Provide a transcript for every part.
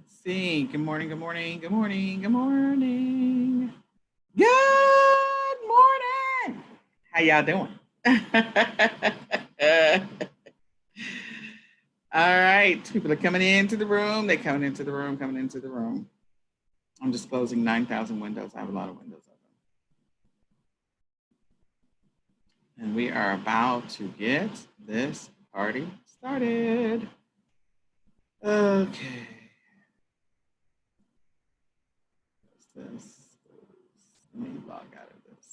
Let's see. Good morning, good morning, good morning, good morning. Good morning. How y'all doing? All right. People are coming into the room. They're coming into the room, coming into the room. I'm just closing 9,000 windows. I have a lot of windows open. And we are about to get this party started. Okay. What's this? Let me log out of this.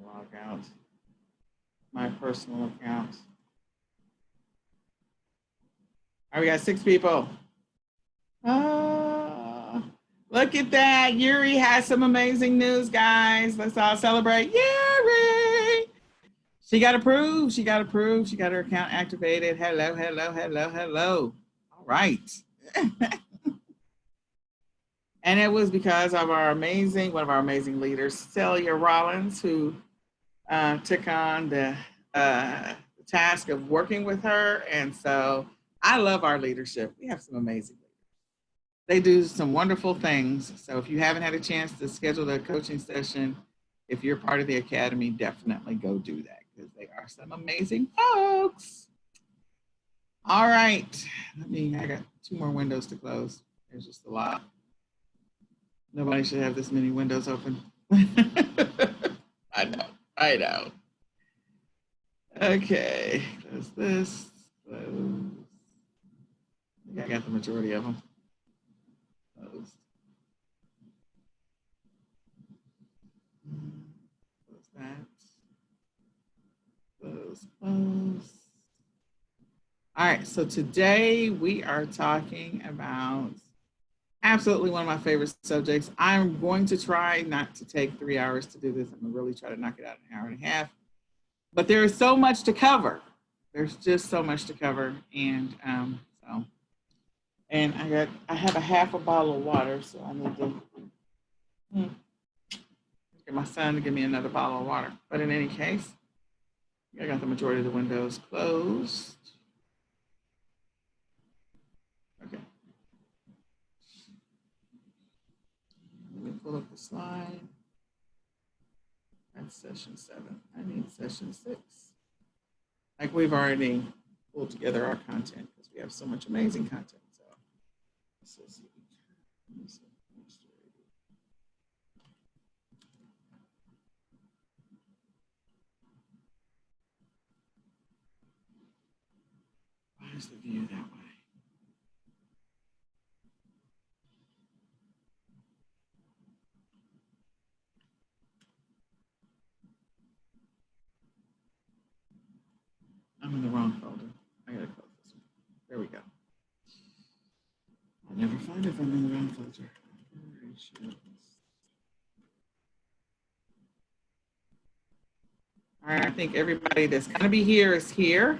Log out my personal account. All right, we got 6 people. Look at that. Yuri has some amazing news, guys. Let's all celebrate. Yuri! She got approved. She got approved. She got her account activated. Hello, hello, hello, hello. All right. And it was because of one of our amazing leaders, Celia Rollins, who took on the task of working with her. And so I love our leadership. We have some amazing leaders. They do some wonderful things. So if you haven't had a chance to schedule a coaching session, if you're part of the academy, definitely go do that because they are some amazing folks. All right. I got 2 more windows to close. There's just a lot. Nobody should have this many windows open. I know. Okay, close this, close. I think I got the majority of them. Close. Close that. Close. All right, so today we are talking about absolutely one of my favorite subjects. I'm going to try not to take 3 hours to do this. I'm gonna really try to knock it out in an hour and a half. But there is so much to cover. There's just so much to cover, and I have a half a bottle of water, so I need to get my son to give me another bottle of water. But in any case, I got the majority of the windows closed. Okay. Let me pull up the slide. That's session 7. I need session 6. Like we've already pulled together our content because we have so much amazing content. So let's see. Why is the view that way? I'm in the wrong folder. I gotta close this one. There we go. I'll never find it if I'm in the wrong folder. All right, I think everybody that's gonna be here is here.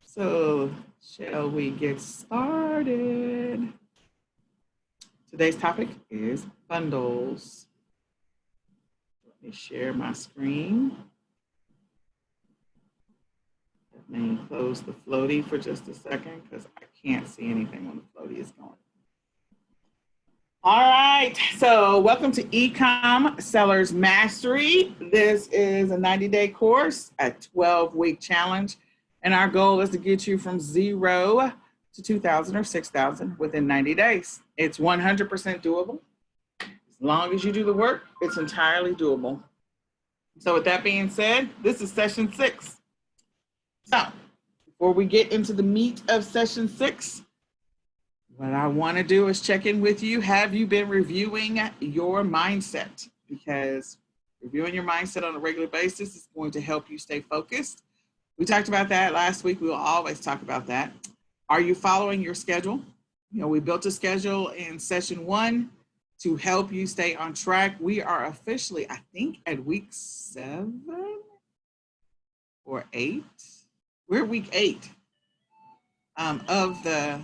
So shall we get started? Today's topic is bundles. Let me share my screen. Let me close the floaty for just a second because I can't see anything when the floaty is going. All right, so welcome to eCom Sellers Mastery. This is a 90-day course, a 12-week challenge, and our goal is to get you from 0 to 2,000 or 6,000 within 90 days. It's 100% doable. As long as you do the work, it's entirely doable. So with that being said, this is session 6. So before we get into the meat of session 6, what I want to do is check in with you. Have you been reviewing your mindset? Because reviewing your mindset on a regular basis is going to help you stay focused. We talked about that last week. We will always talk about that. Are you following your schedule? You know, we built a schedule in session 1 to help you stay on track. We are officially, I think, at week 7 or 8. We're week 8 of the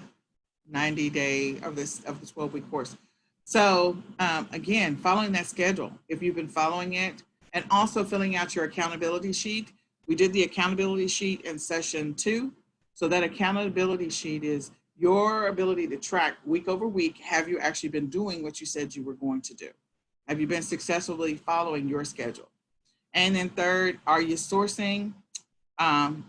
90-day of the 12-week course. So again, following that schedule, if you've been following it and also filling out your accountability sheet. We did the accountability sheet in session 2. So that accountability sheet is your ability to track week over week. Have you actually been doing what you said you were going to do? Have you been successfully following your schedule? And then third, are you sourcing?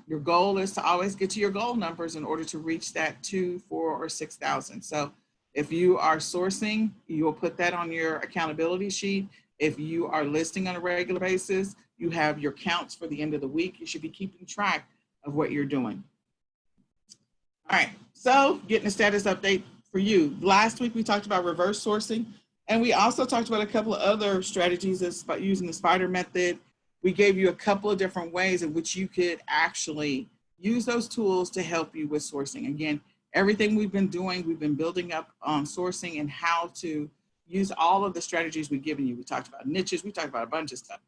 Your goal is to always get to your goal numbers in order to reach that 2, 4, or 6,000. So if you are sourcing, you'll put that on your accountability sheet. If you are listing on a regular basis, you have your counts for the end of the week. You should be keeping track of what you're doing. All right, so getting a status update for you. Last week we talked about reverse sourcing, and we also talked about a couple of other strategies about using the spider method. We gave you a couple of different ways in which you could actually use those tools to help you with sourcing. Again, everything we've been doing, we've been building up on sourcing and how to use all of the strategies we've given you. We talked about niches, we talked about a bunch of stuff.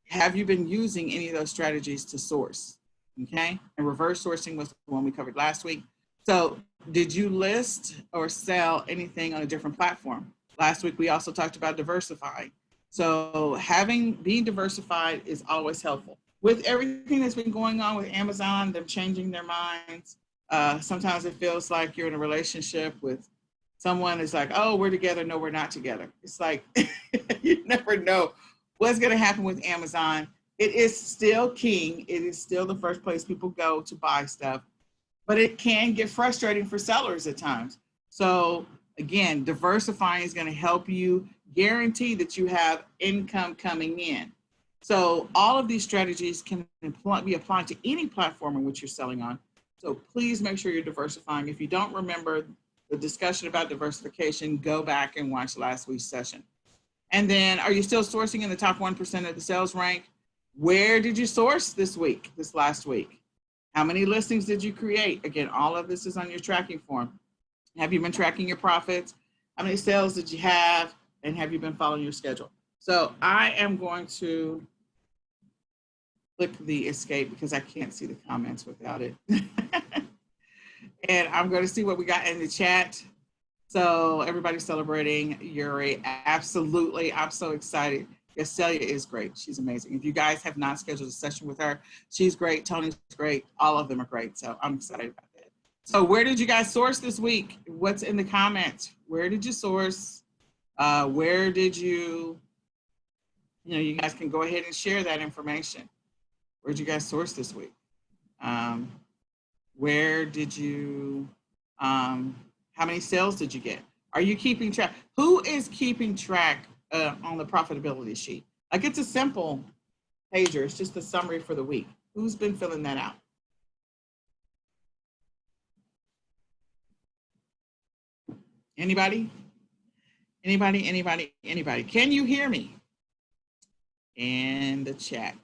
Have you been using any of those strategies to source? Okay, and reverse sourcing was the one we covered last week. So did you list or sell anything on a different platform? Last week, we also talked about diversifying. So being diversified is always helpful. With everything that's been going on with Amazon, them changing their minds, sometimes it feels like you're in a relationship with someone is like, oh, we're together. No, we're not together. It's like, you never know what's going to happen with Amazon. It is still king. It is still the first place people go to buy stuff, but it can get frustrating for sellers at times. So again, diversifying is going to help you guarantee that you have income coming in. So all of these strategies can be applied to any platform in which you're selling on. So please make sure you're diversifying. If you don't remember the discussion about diversification, go back and watch last week's session. And then, are you still sourcing in the top 1% of the sales rank? Where did you source this last week? How many listings did you create? Again, all of this is on your tracking form. Have you been tracking your profits? How many sales did you have? And have you been following your schedule? So I am going to click the escape because I can't see the comments without it. And I'm going to see what we got in the chat. So everybody's celebrating Yuri. Absolutely. I'm so excited. Celia is great. She's amazing. If you guys have not scheduled a session with her, she's great. Tony's great. All of them are great. So I'm excited about that. So where did you guys source this week? What's in the comments? Where did you source? Where did you guys can go ahead and share that information. Where did you guys source this week? Where did you, how many sales did you get? Are you keeping track? Who is keeping track on the profitability sheet? Like, it's a simple pager. It's just a summary for the week. Who's been filling that out? Anybody? Anybody? Can you hear me? In the chat,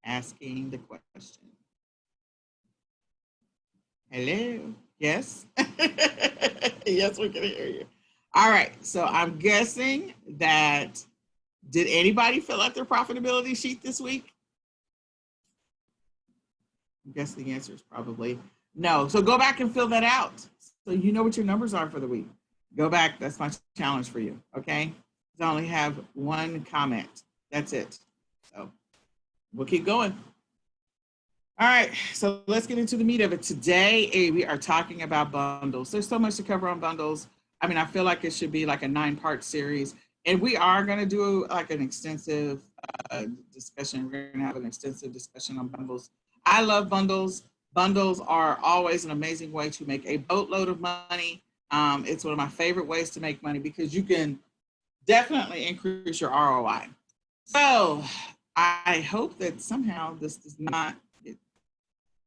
asking the question. Hello? Yes? Yes, we can hear you. All right, so I'm guessing that, did anybody fill out their profitability sheet this week? I guess the answer is probably no. So go back and fill that out so you know what your numbers are for the week. Go back, that's my challenge for you, okay? I only have one comment, that's it. So we'll keep going. All right, so let's get into the meat of it. Today, we are talking about bundles. There's so much to cover on bundles. I mean, I feel like it should be like a 9-part series, and we are going to do like an extensive discussion. We're going to have an extensive discussion on bundles. I love bundles. Bundles are always an amazing way to make a boatload of money. It's one of my favorite ways to make money because you can definitely increase your ROI. So I hope that somehow this does not,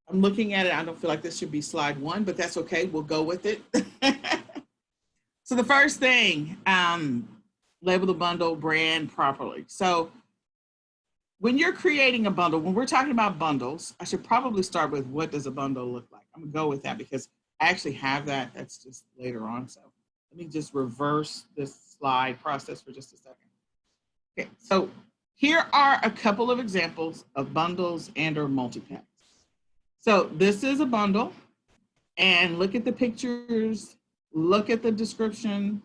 I'm looking at it, I don't feel like this should be slide 1, but that's okay, we'll go with it. So the first thing, label the bundle brand properly. So when you're creating a bundle, when we're talking about bundles, I should probably start with what does a bundle look like? I'm gonna go with that because I actually have that, that's just later on. So let me just reverse this slide process for just a second. Okay, so here are a couple of examples of bundles and or multi-packs. So this is a bundle, and look at the pictures, look at the description,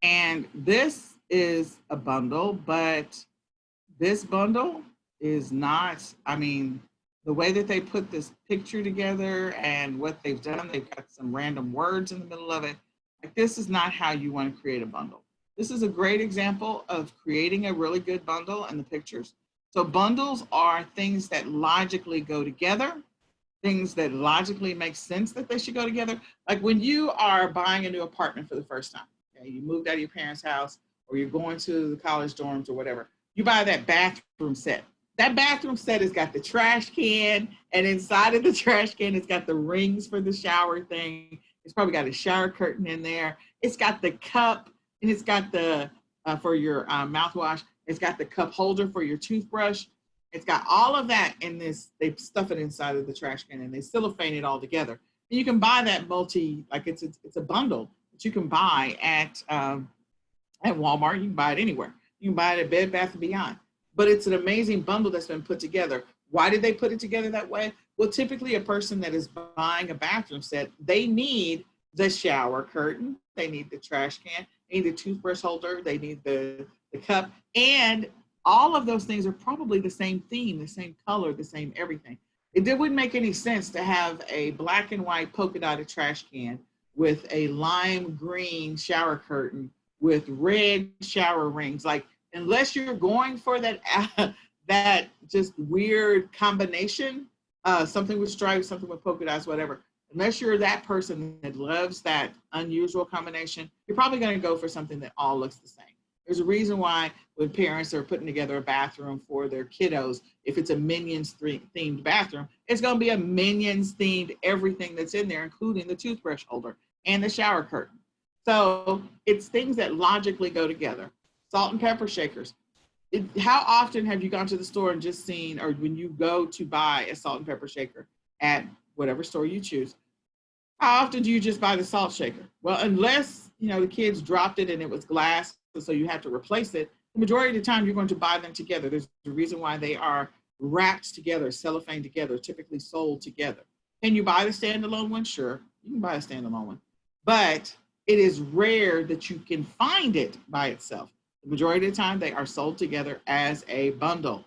and this is a bundle, but This bundle is not, I mean, the way that they put this picture together and what they've done, they've got some random words in the middle of it. Like, this is not how you want to create a bundle. This is a great example of creating a really good bundle and the pictures. So bundles are things that logically go together, things that logically make sense that they should go together. Like when you are buying a new apartment for the first time, okay, you moved out of your parents' house or you're going to the college dorms or whatever, you buy that bathroom set. That bathroom set has got the trash can, and inside of the trash can, it's got the rings for the shower thing. It's probably got a shower curtain in there. It's got the cup, and it's got the, for your mouthwash, it's got the cup holder for your toothbrush. It's got all of that in this. They stuff it inside of the trash can and they cellophane it all together. And you can buy that like it's a bundle that you can buy at Walmart. You can buy it anywhere. You can buy it at Bed Bath & Beyond. But it's an amazing bundle that's been put together. Why did they put it together that way? Well, typically a person that is buying a bathroom set, they need the shower curtain, they need the trash can, they need the toothbrush holder, they need the cup, and all of those things are probably the same theme, the same color, the same everything. It wouldn't make any sense to have a black and white polka dotted trash can with a lime green shower curtain with red shower rings. Like, unless you're going for that that just weird combination, something with stripes, something with polka dots, whatever. Unless you're that person that loves that unusual combination, you're probably going to go for something that all looks the same. There's a reason why when parents are putting together a bathroom for their kiddos, if it's a Minions themed bathroom, it's going to be a Minions themed everything that's in there, including the toothbrush holder and the shower curtain. So it's things that logically go together. Salt and pepper shakers. How often have you gone to the store and just seen, or when you go to buy a salt and pepper shaker at whatever store you choose, how often do you just buy the salt shaker? Well, unless, the kids dropped it and it was glass, so you have to replace it, the majority of the time you're going to buy them together. There's a reason why they are wrapped together, cellophane together, typically sold together. Can you buy the standalone one? Sure, you can buy a standalone one. But it is rare that you can find it by itself. The majority of the time they are sold together as a bundle.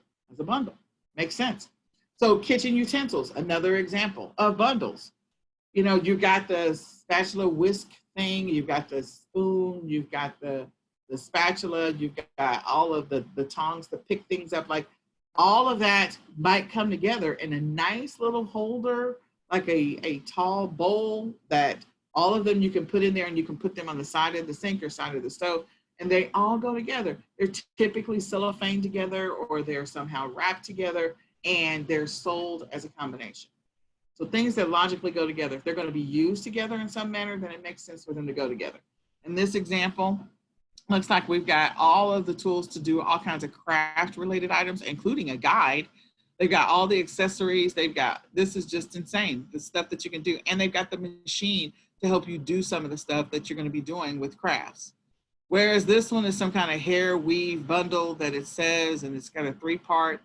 Makes sense. So kitchen utensils, another example of bundles. You've got the spatula whisk thing, you've got the spoon, you've got the spatula, you've got all of the tongs to pick things up. Like, all of that might come together in a nice little holder, like a tall bowl that all of them you can put in there, and you can put them on the side of the sink or side of the stove, and they all go together. They're typically cellophane together, or they're somehow wrapped together, and they're sold as a combination. So things that logically go together, if they're going to be used together in some manner, then it makes sense for them to go together. In this example, looks like we've got all of the tools to do all kinds of craft related items, including a guide. They've got all the accessories. This is just insane, the stuff that you can do. And they've got the machine to help you do some of the stuff that you're going to be doing with crafts. Whereas this one is some kind of hair weave bundle that it says, and it's got a 3-part.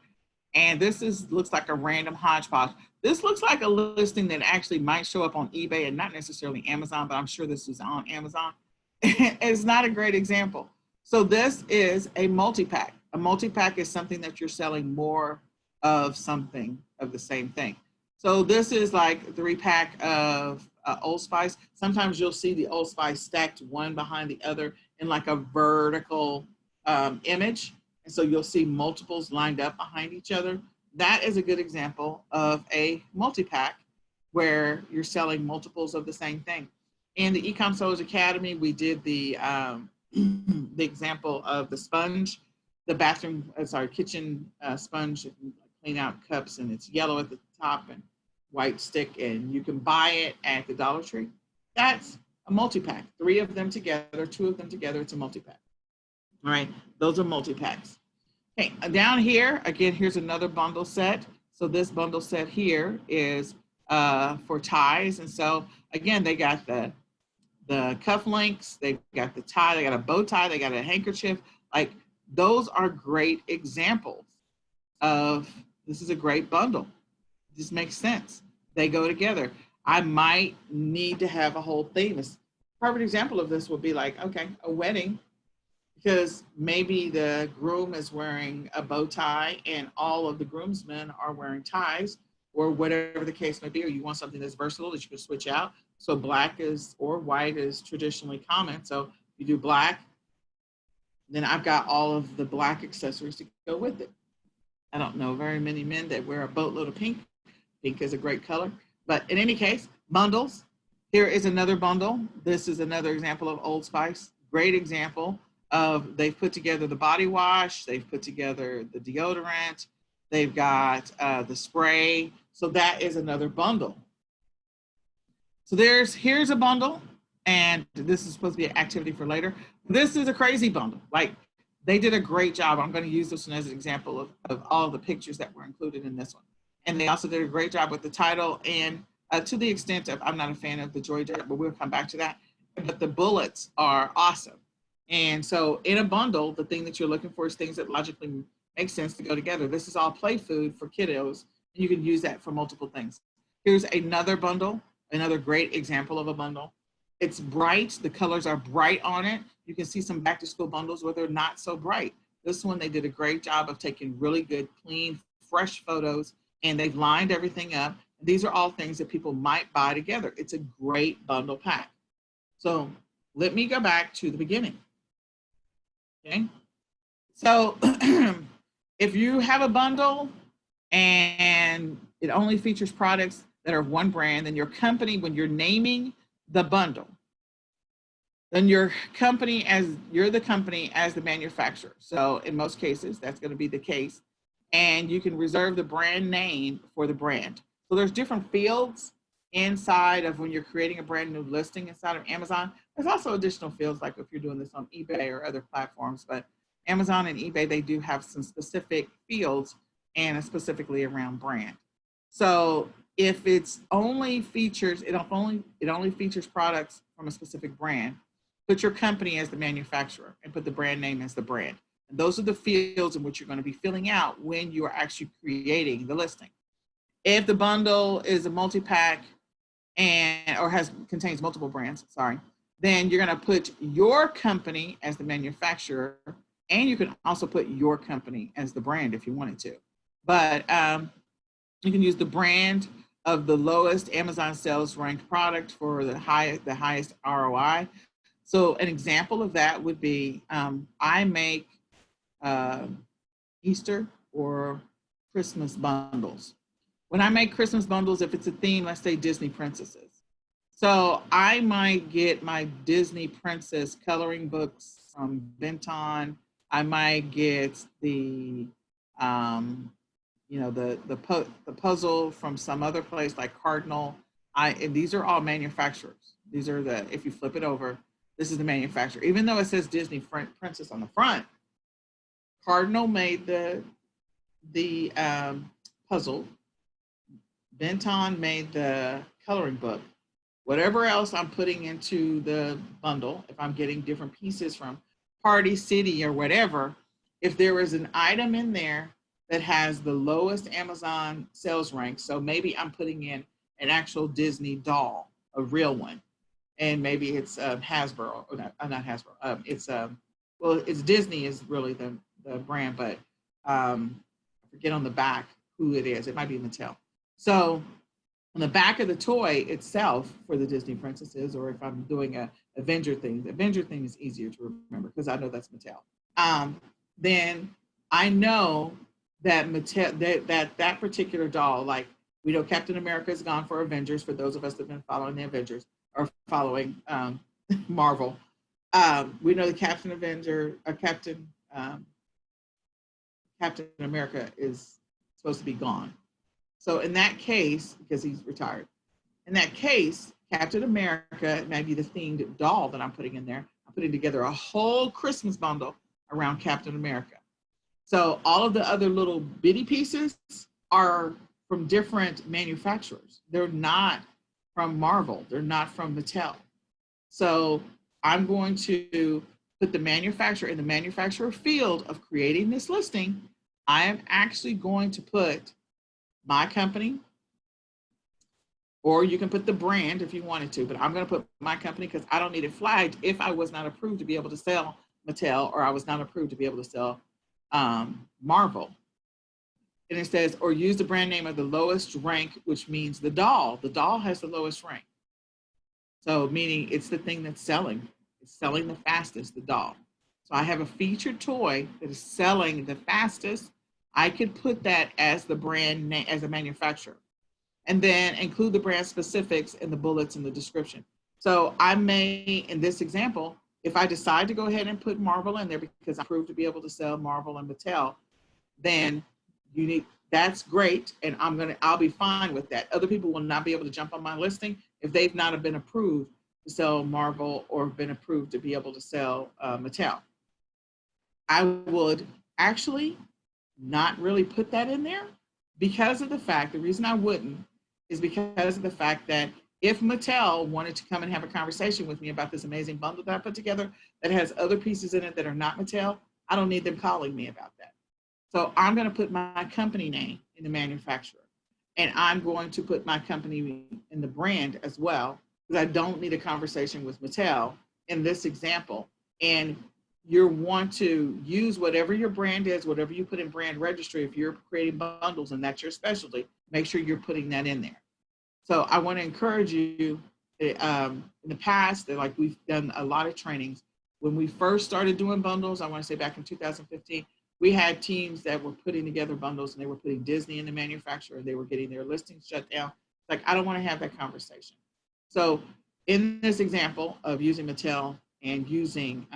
And this looks like a random hodgepodge. This looks like a listing that actually might show up on eBay and not necessarily Amazon, but I'm sure this is on Amazon. It's not a great example. So this is a multi-pack. A multi-pack is something that you're selling more of something of the same thing. So this is like a 3-pack of Old Spice. Sometimes you'll see the Old Spice stacked one behind the other in like a vertical image. And so you'll see multiples lined up behind each other. That is a good example of a multi-pack where you're selling multiples of the same thing. In the eCom Sellers Academy, we did the example of the sponge, the kitchen sponge. You can clean out cups, and it's yellow at the top and white stick, and you can buy it at the Dollar Tree. That's a multi-pack. 3 of them together, 2 of them together, it's a multi-pack. All right, those are multi-packs. Okay, down here, again, here's another bundle set. So this bundle set here is for ties. And so again, they got the cufflinks, they've got the tie, they got a bow tie, they got a handkerchief. Like, those are great examples of, this is a great bundle. This makes sense. They go together. I might need to have a whole theme. A perfect example of this would be like, okay, a wedding. because maybe the groom is wearing a bow tie and all of the groomsmen are wearing ties, or whatever the case may be, or you want something that's versatile that you can switch out. So black is, or white is traditionally common. So you do black, then I've got all of the black accessories to go with it. I don't know very many men that wear a boatload of pink. Pink is a great color. But in any case, bundles. Here is another bundle. This is another example of Old Spice. Great example of, they've put together the body wash, they've put together the deodorant, they've got the spray. So that is another bundle. So here's a bundle, and this is supposed to be an activity for later. This is a crazy bundle. Like, they did a great job. I'm going to use this one as an example of all the pictures that were included in this one. And they also did a great job with the title, and to the extent of, I'm not a fan of the Joy Dirt, but we'll come back to that. But the bullets are awesome. And so in a bundle, the thing that you're looking for is things that logically make sense to go together. This is all play food for kiddos, and you can use that for multiple things. Here's another bundle, another great example of a bundle. It's bright, the colors are bright on it. You can see some back to school bundles where they're not so bright. This one, they did a great job of taking really good, clean, fresh photos, and they've lined everything up. These are all things that people might buy together. It's a great bundle pack. So let me go back to the beginning. Okay. So if you have a bundle and it only features products that are one brand, then your company, when you're naming the bundle, then your company, you're the company as the manufacturer. So in most cases, that's going to be the case. And you can reserve the brand name for the brand. So there's different fields inside of when you're creating a brand new listing inside of Amazon. There's also additional fields, like if you're doing this on eBay or other platforms, but Amazon and eBay, they do have some specific fields, and specifically around brand. So if it's only features, it only features products from a specific brand, put your company as the manufacturer and put the brand name as the brand. And those are the fields in which you're going to be filling out when you are actually creating the listing. If the bundle is a multi-pack or contains multiple brands, then you're going to put your company as the manufacturer, and you can also put your company as the brand if you wanted to. But you can use the brand of the lowest Amazon sales ranked product for the highest ROI. So an example of that would be, I make Easter or Christmas bundles. When I make Christmas bundles, if it's a theme, let's say Disney princesses. So I might get my Disney princess coloring books from Benton. I might get the the puzzle from some other place like Cardinal. And these are all manufacturers. These are if you flip it over, this is the manufacturer. Even though it says Disney princess on the front, Cardinal made the puzzle. Benton made the coloring book. Whatever else I'm putting into the bundle, if I'm getting different pieces from Party City or whatever, if there is an item in there that has the lowest Amazon sales rank, so maybe I'm putting in an actual Disney doll, a real one, and maybe it's Hasbro, or not Hasbro. It's Disney is really the brand, but I forget on the back who it is. It might be Mattel. So on the back of the toy itself for the Disney princesses, or if I'm doing a Avenger thing, the Avenger thing is easier to remember because I know that's Mattel. Then I know that Mattel, that particular doll, like we know Captain America is gone for Avengers, for those of us that have been following the Avengers or following Marvel. We know the Captain America is supposed to be gone. So in that case, because he's retired, in that case, Captain America may be the themed doll that I'm putting in there. I'm putting together a whole Christmas bundle around Captain America. So all of the other little bitty pieces are from different manufacturers. They're not from Marvel. They're not from Mattel. So I'm going to put the manufacturer in the manufacturer field of creating this listing. I am actually going to put my company, or you can put the brand if you wanted to, but I'm going to put my company because I don't need it flagged if I was not approved to be able to sell Mattel, or I was not approved to be able to sell Marvel. And it says, or use the brand name of the lowest rank, which means the doll. The doll has the lowest rank. So meaning it's the thing that's selling. It's selling the fastest, the doll. So I have a featured toy that is selling the fastest. I could put that as the brand name, as a manufacturer, and then include the brand specifics in the bullets in the description. So I may, in this example, if I decide to go ahead and put Marvel in there because I proved to be able to sell Marvel and Mattel, then that's great, and I'll be fine with that. Other people will not be able to jump on my listing if they've not been approved to sell Marvel or been approved to be able to sell Mattel. I would actually not really put that in there because of the fact, the reason I wouldn't is because of the fact that if Mattel wanted to come and have a conversation with me about this amazing bundle that I put together that has other pieces in it that are not Mattel, I don't need them calling me about that. So I'm going to put my company name in the manufacturer, and I'm going to put my company in the brand as well, because I don't need a conversation with Mattel in this example. And you want to use whatever your brand is, whatever you put in brand registry. If you're creating bundles and that's your specialty, make sure you're putting that in there. So I want to encourage you, in the past, like we've done a lot of trainings. When we first started doing bundles, I want to say back in 2015, we had teams that were putting together bundles and they were putting Disney in the manufacturer. They were getting their listings shut down. Like, I don't want to have that conversation. So in this example of using Mattel and using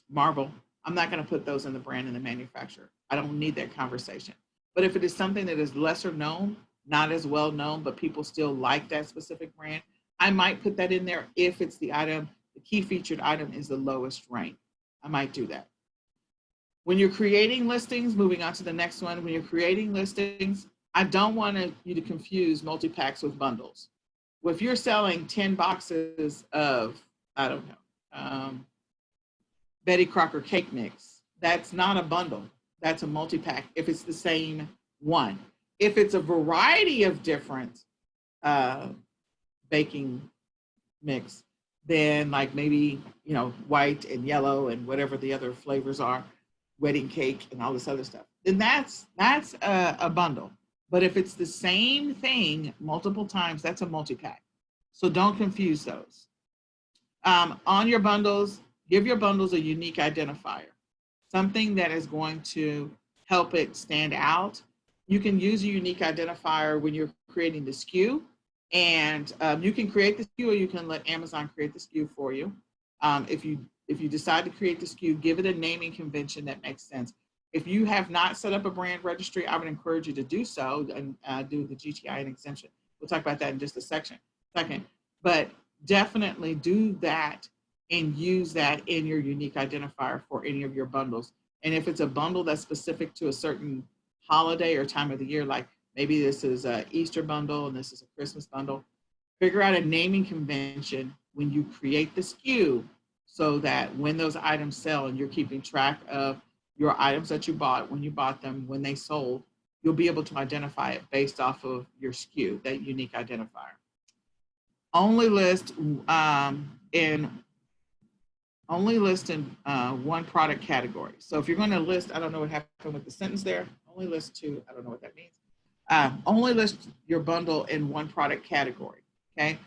Marvel, I'm not going to put those in the brand and the manufacturer. I don't need that conversation. But if it is something that is lesser known, not as well known, but people still like that specific brand, I might put that in there if it's the item, the key featured item is the lowest rank. I might do that. When you're creating listings, moving on to the next one, when you're creating listings, I don't want you to confuse multi-packs with bundles. Well, if you're selling 10 boxes of, I don't know, Betty Crocker cake mix, that's not a bundle. That's a multi-pack if it's the same one. If it's a variety of different baking mix, then like maybe, white and yellow and whatever the other flavors are, wedding cake and all this other stuff, then that's a bundle. But if it's the same thing multiple times, that's a multi-pack. So don't confuse those. On your bundles, give your bundles a unique identifier, something that is going to help it stand out. You can use a unique identifier when you're creating the SKU, and you can create the SKU or you can let Amazon create the SKU for you. If you decide to create the SKU, give it a naming convention that makes sense. If you have not set up a brand registry, I would encourage you to do so and do the GTI and exemption. We'll talk about that in just a second. But definitely do that and use that in your unique identifier for any of your bundles. And if it's a bundle that's specific to a certain holiday or time of the year, like maybe this is an Easter bundle and this is a Christmas bundle, figure out a naming convention when you create the SKU so that when those items sell and you're keeping track of your items that you bought, when you bought them, when they sold, you'll be able to identify it based off of your SKU, that unique identifier. Only list in one product category. So if you're going to list, I don't know what happened with the sentence there, only list two, I don't know what that means. Only list your bundle in one product category, okay?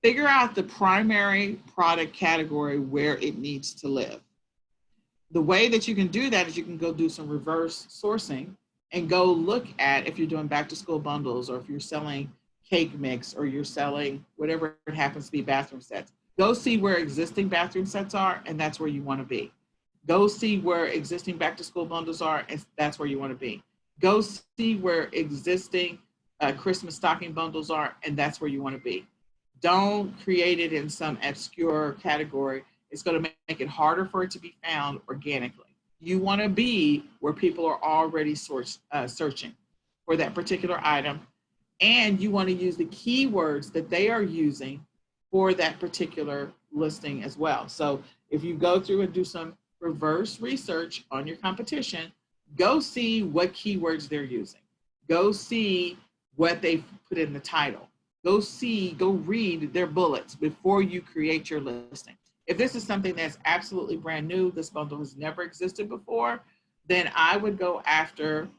Figure out the primary product category where it needs to live. The way that you can do that is you can go do some reverse sourcing and go look at if you're doing back to school bundles or if you're selling cake mix or you're selling whatever it happens to be, bathroom sets. Go see where existing bathroom sets are, and that's where you want to be. Go see where existing back to school bundles are, and that's where you want to be. Go see where existing Christmas stocking bundles are, and that's where you want to be. Don't create it in some obscure category. It's going to make it harder for it to be found organically. You want to be where people are already searching for that particular item, and you want to use the keywords that they are using for that particular listing as well. So if you go through and do some reverse research on your competition, go see what keywords they're using. Go see what they've put in the title. Go read their bullets before you create your listing. If this is something that's absolutely brand new, this bundle has never existed before, then I would go after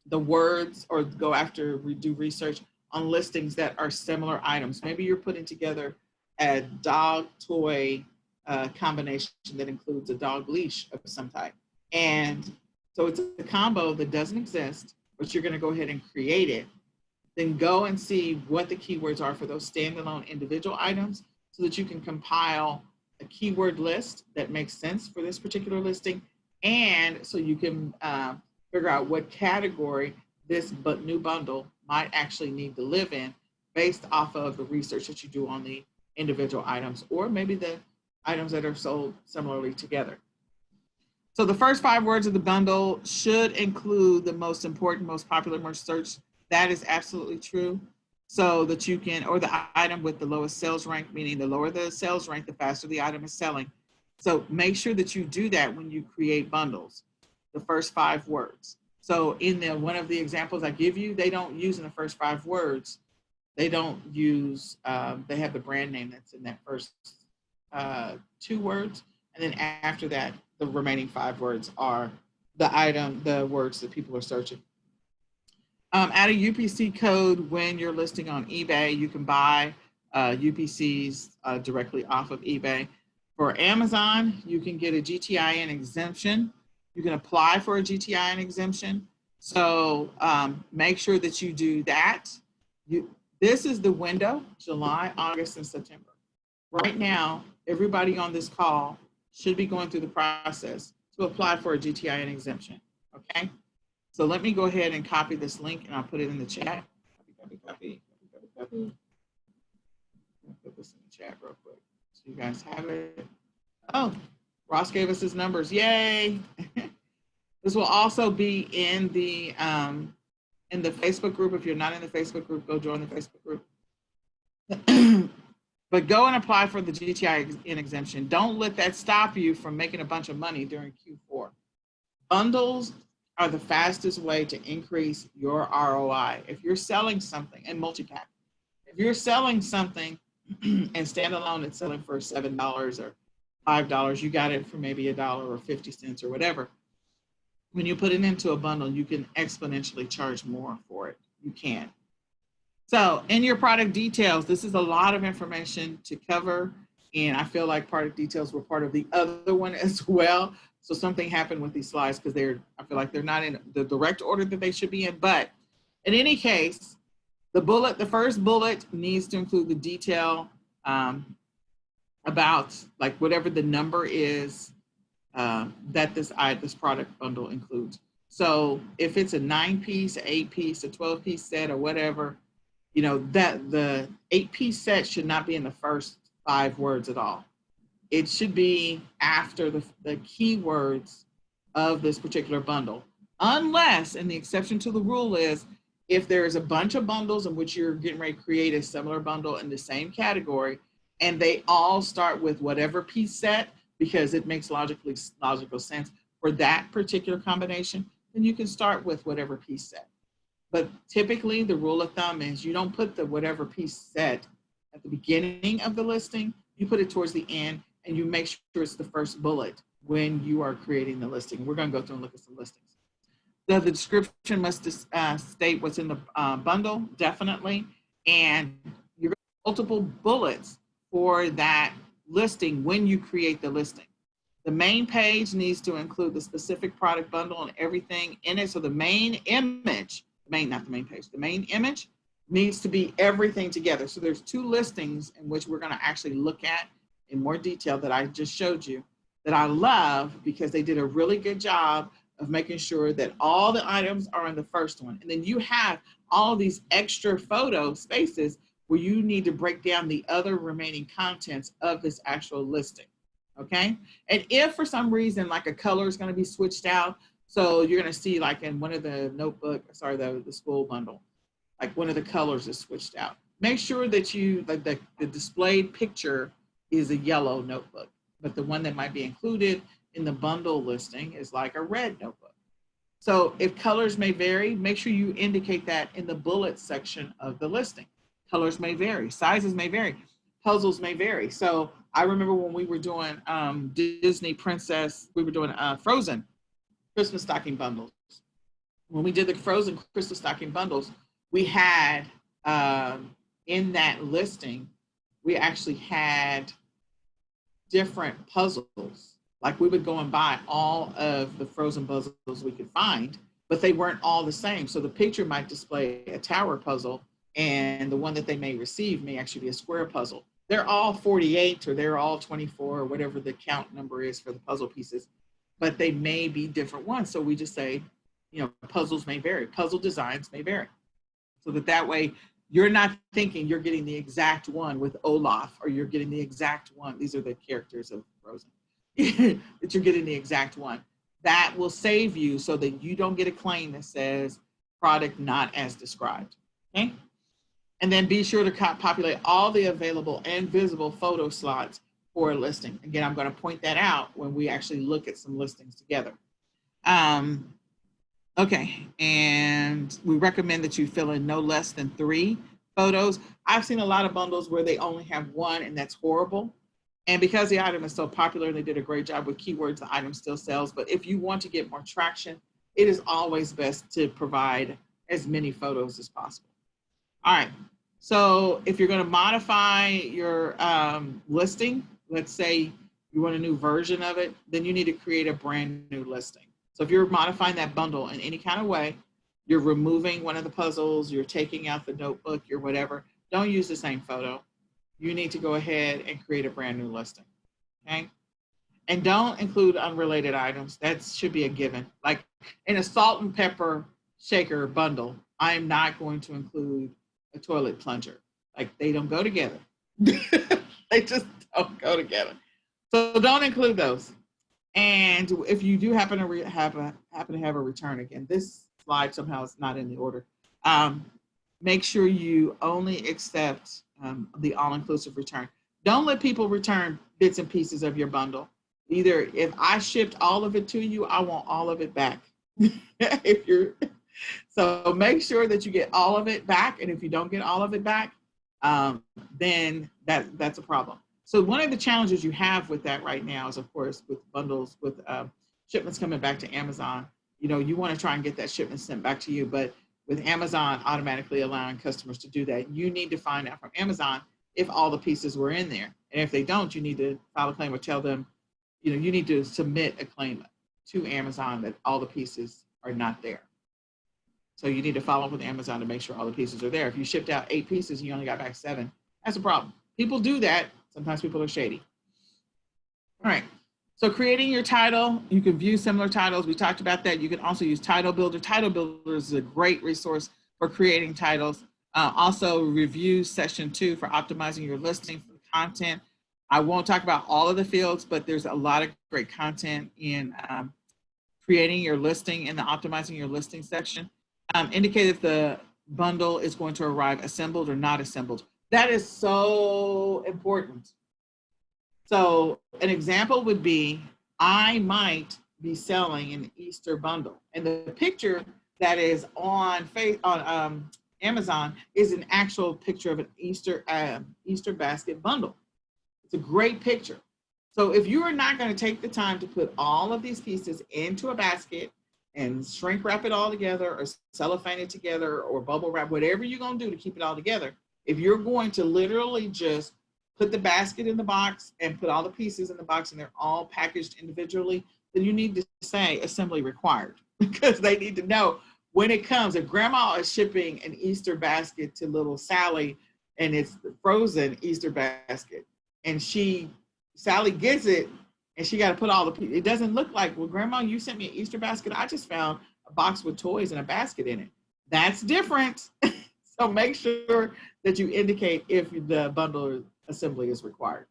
the words or do research on listings that are similar items. Maybe you're putting together a dog toy combination that includes a dog leash of some type. And so it's a combo that doesn't exist, but you're going to go ahead and create it. Then go and see what the keywords are for those standalone individual items so that you can compile a keyword list that makes sense for this particular listing. And so you can figure out what category this new bundle might actually need to live in based off of the research that you do on the individual items, or maybe the items that are sold similarly together. So the first 5 words of the bundle should include the most important, most popular, most searched. That is absolutely true. So that you can, or the item with the lowest sales rank, meaning the lower the sales rank, the faster the item is selling. So make sure that you do that when you create bundles, the first 5 words. So in one of the examples I give you, they don't use in the first 5 words. They don't use, they have the brand name that's in that first 2 words. And then after that, the remaining 5 words are the words that people are searching. Add a UPC code when you're listing on eBay. You can buy UPCs directly off of eBay. For Amazon, you can get a GTIN exemption. You can apply for a GTIN exemption. So make sure that you do that. This is the window, July, August, and September. Right now, everybody on this call should be going through the process to apply for a GTIN exemption, okay? So let me go ahead and copy this link and I'll put it in the chat. Copy. I'll put this in the chat real quick so you guys have it. Oh, Ross gave us his numbers, yay. This will also be in the Facebook group. If you're not in the Facebook group, go join the Facebook group. But go and apply for the GTIN exemption. Don't let that stop you from making a bunch of money during Q4. Bundles are the fastest way to increase your ROI. If you're selling something, and multi-pack, if you're selling something and standalone, it's selling for $7 or $5, you got it for maybe $1 or 50 cents or whatever. When you put it into a bundle, you can exponentially charge more for it. You can. So in your product details, this is a lot of information to cover. And I feel like product details were part of the other one as well. So something happened with these slides because I feel like they're not in the direct order that they should be in. But in any case, the first bullet needs to include the detail about like whatever the number is that this product bundle includes. So if it's a 9-piece, 8-piece, a 12-piece set or whatever, you know, that the 8-piece set should not be in the first 5 words at all. It should be after the keywords of this particular bundle, unless, and the exception to the rule is, if there's a bunch of bundles in which you're getting ready to create a similar bundle in the same category, and they all start with whatever piece set, because it makes logical sense for that particular combination, then you can start with whatever piece set. But typically the rule of thumb is you don't put the whatever piece set at the beginning of the listing, you put it towards the end and you make sure it's the first bullet when you are creating the listing. We're gonna go through and look at some listings. The description must state what's in the bundle, definitely. And you're going to have multiple bullets for that listing when you create the listing. The main page needs to include the specific product bundle and everything in it. So the main image, not the main page, the main image needs to be everything together. So there's 2 listings in which we're going to actually look at in more detail that I just showed you that I love because they did a really good job of making sure that all the items are in the first one. And then you have all these extra photo spaces where you need to break down the other remaining contents of this actual listing, okay? And if for some reason, like a color is gonna be switched out, so you're gonna see like in one of the the school bundle, like one of the colors is switched out. Make sure that you, like the displayed picture is a yellow notebook, but the one that might be included in the bundle listing is like a red notebook. So if colors may vary, make sure you indicate that in the bullet section of the listing. Colors may vary, sizes may vary, puzzles may vary. So I remember when we were doing Disney Princess, we were doing Frozen Christmas stocking bundles. When we did the Frozen Christmas stocking bundles, we had in that listing, we actually had different puzzles. Like we would go and buy all of the Frozen puzzles we could find, but they weren't all the same. So the picture might display a tower puzzle, and the one that they may receive may actually be a square puzzle. They're all 48 or they're all 24 or whatever the count number is for the puzzle pieces, but they may be different ones. So we just say, you know, puzzles may vary, puzzle designs may vary. So that way you're not thinking you're getting the exact one with Olaf, or you're getting the exact one. These are the characters of Frozen, that you're getting the exact one. That will save you so that you don't get a claim that says product not as described, okay? And then be sure to populate all the available and visible photo slots for a listing. Again, I'm going to point that out when we actually look at some listings together. Okay, and we recommend that you fill in no less than 3 photos. I've seen a lot of bundles where they only have 1, and that's horrible. And because the item is so popular, they did a great job with keywords, the item still sells. But if you want to get more traction, it is always best to provide as many photos as possible. All right, so if you're going to modify your listing, let's say you want a new version of it, then you need to create a brand new listing. So if you're modifying that bundle in any kind of way, you're removing one of the puzzles, you're taking out the notebook, you're whatever, don't use the same photo. You need to go ahead and create a brand new listing, okay? And don't include unrelated items. That should be a given. Like in a salt and pepper shaker bundle, I am not going to include a toilet plunger. Like they don't go together. They just don't go together. So don't include those. And if you do happen to have a return, again, this slide somehow is not in the order. Make sure you only accept the all-inclusive return. Don't let people return bits and pieces of your bundle. Either if I shipped all of it to you, I want all of it back. So make sure that you get all of it back. And if you don't get all of it back, then that's a problem. So one of the challenges you have with that right now is, of course, with bundles, with shipments coming back to Amazon, you know, you want to try and get that shipment sent back to you. But with Amazon automatically allowing customers to do that, you need to find out from Amazon if all the pieces were in there. And if they don't, you need to file a claim or tell them, you know, you need to submit a claim to Amazon that all the pieces are not there. So you need to follow up with Amazon to make sure all the pieces are there. If you shipped out 8 pieces and you only got back 7, that's a problem. People do that. Sometimes people are shady. All right, so creating your title, you can view similar titles. We talked about that. You can also use Title Builder. Title Builder is a great resource for creating titles. Also review section 2 for optimizing your listing for content. I won't talk about all of the fields, but there's a lot of great content in creating your listing in the optimizing your listing section. Indicate if the bundle is going to arrive assembled or not assembled. That is so important. So an example would be, I might be selling an Easter bundle, and the picture that is on Amazon is an actual picture of an Easter basket bundle. It's a great picture. So if you are not going to take the time to put all of these pieces into a basket and shrink wrap it all together, or cellophane it together, or bubble wrap, whatever you're going to do to keep it all together, if you're going to literally just put the basket in the box and put all the pieces in the box and they're all packaged individually, then you need to say assembly required, because they need to know when it comes. If grandma is shipping an Easter basket to little Sally and it's the frozen Easter basket, and Sally gets it and she got to put all the pieces, it doesn't look like, well, grandma, you sent me an Easter basket. I just found a box with toys and a basket in it. That's different. So make sure that you indicate if the bundle assembly is required.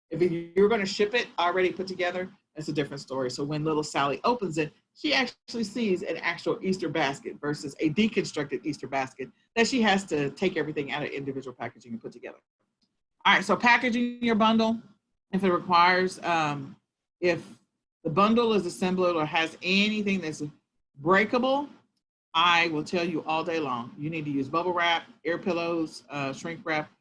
If you're going to ship it already put together, that's a different story. So when little Sally opens it, she actually sees an actual Easter basket versus a deconstructed Easter basket that she has to take everything out of individual packaging and put together. All right, so packaging your bundle, if it requires, if the bundle is assembled or has anything that's breakable, I will tell you all day long, you need to use bubble wrap, air pillows, shrink wrap,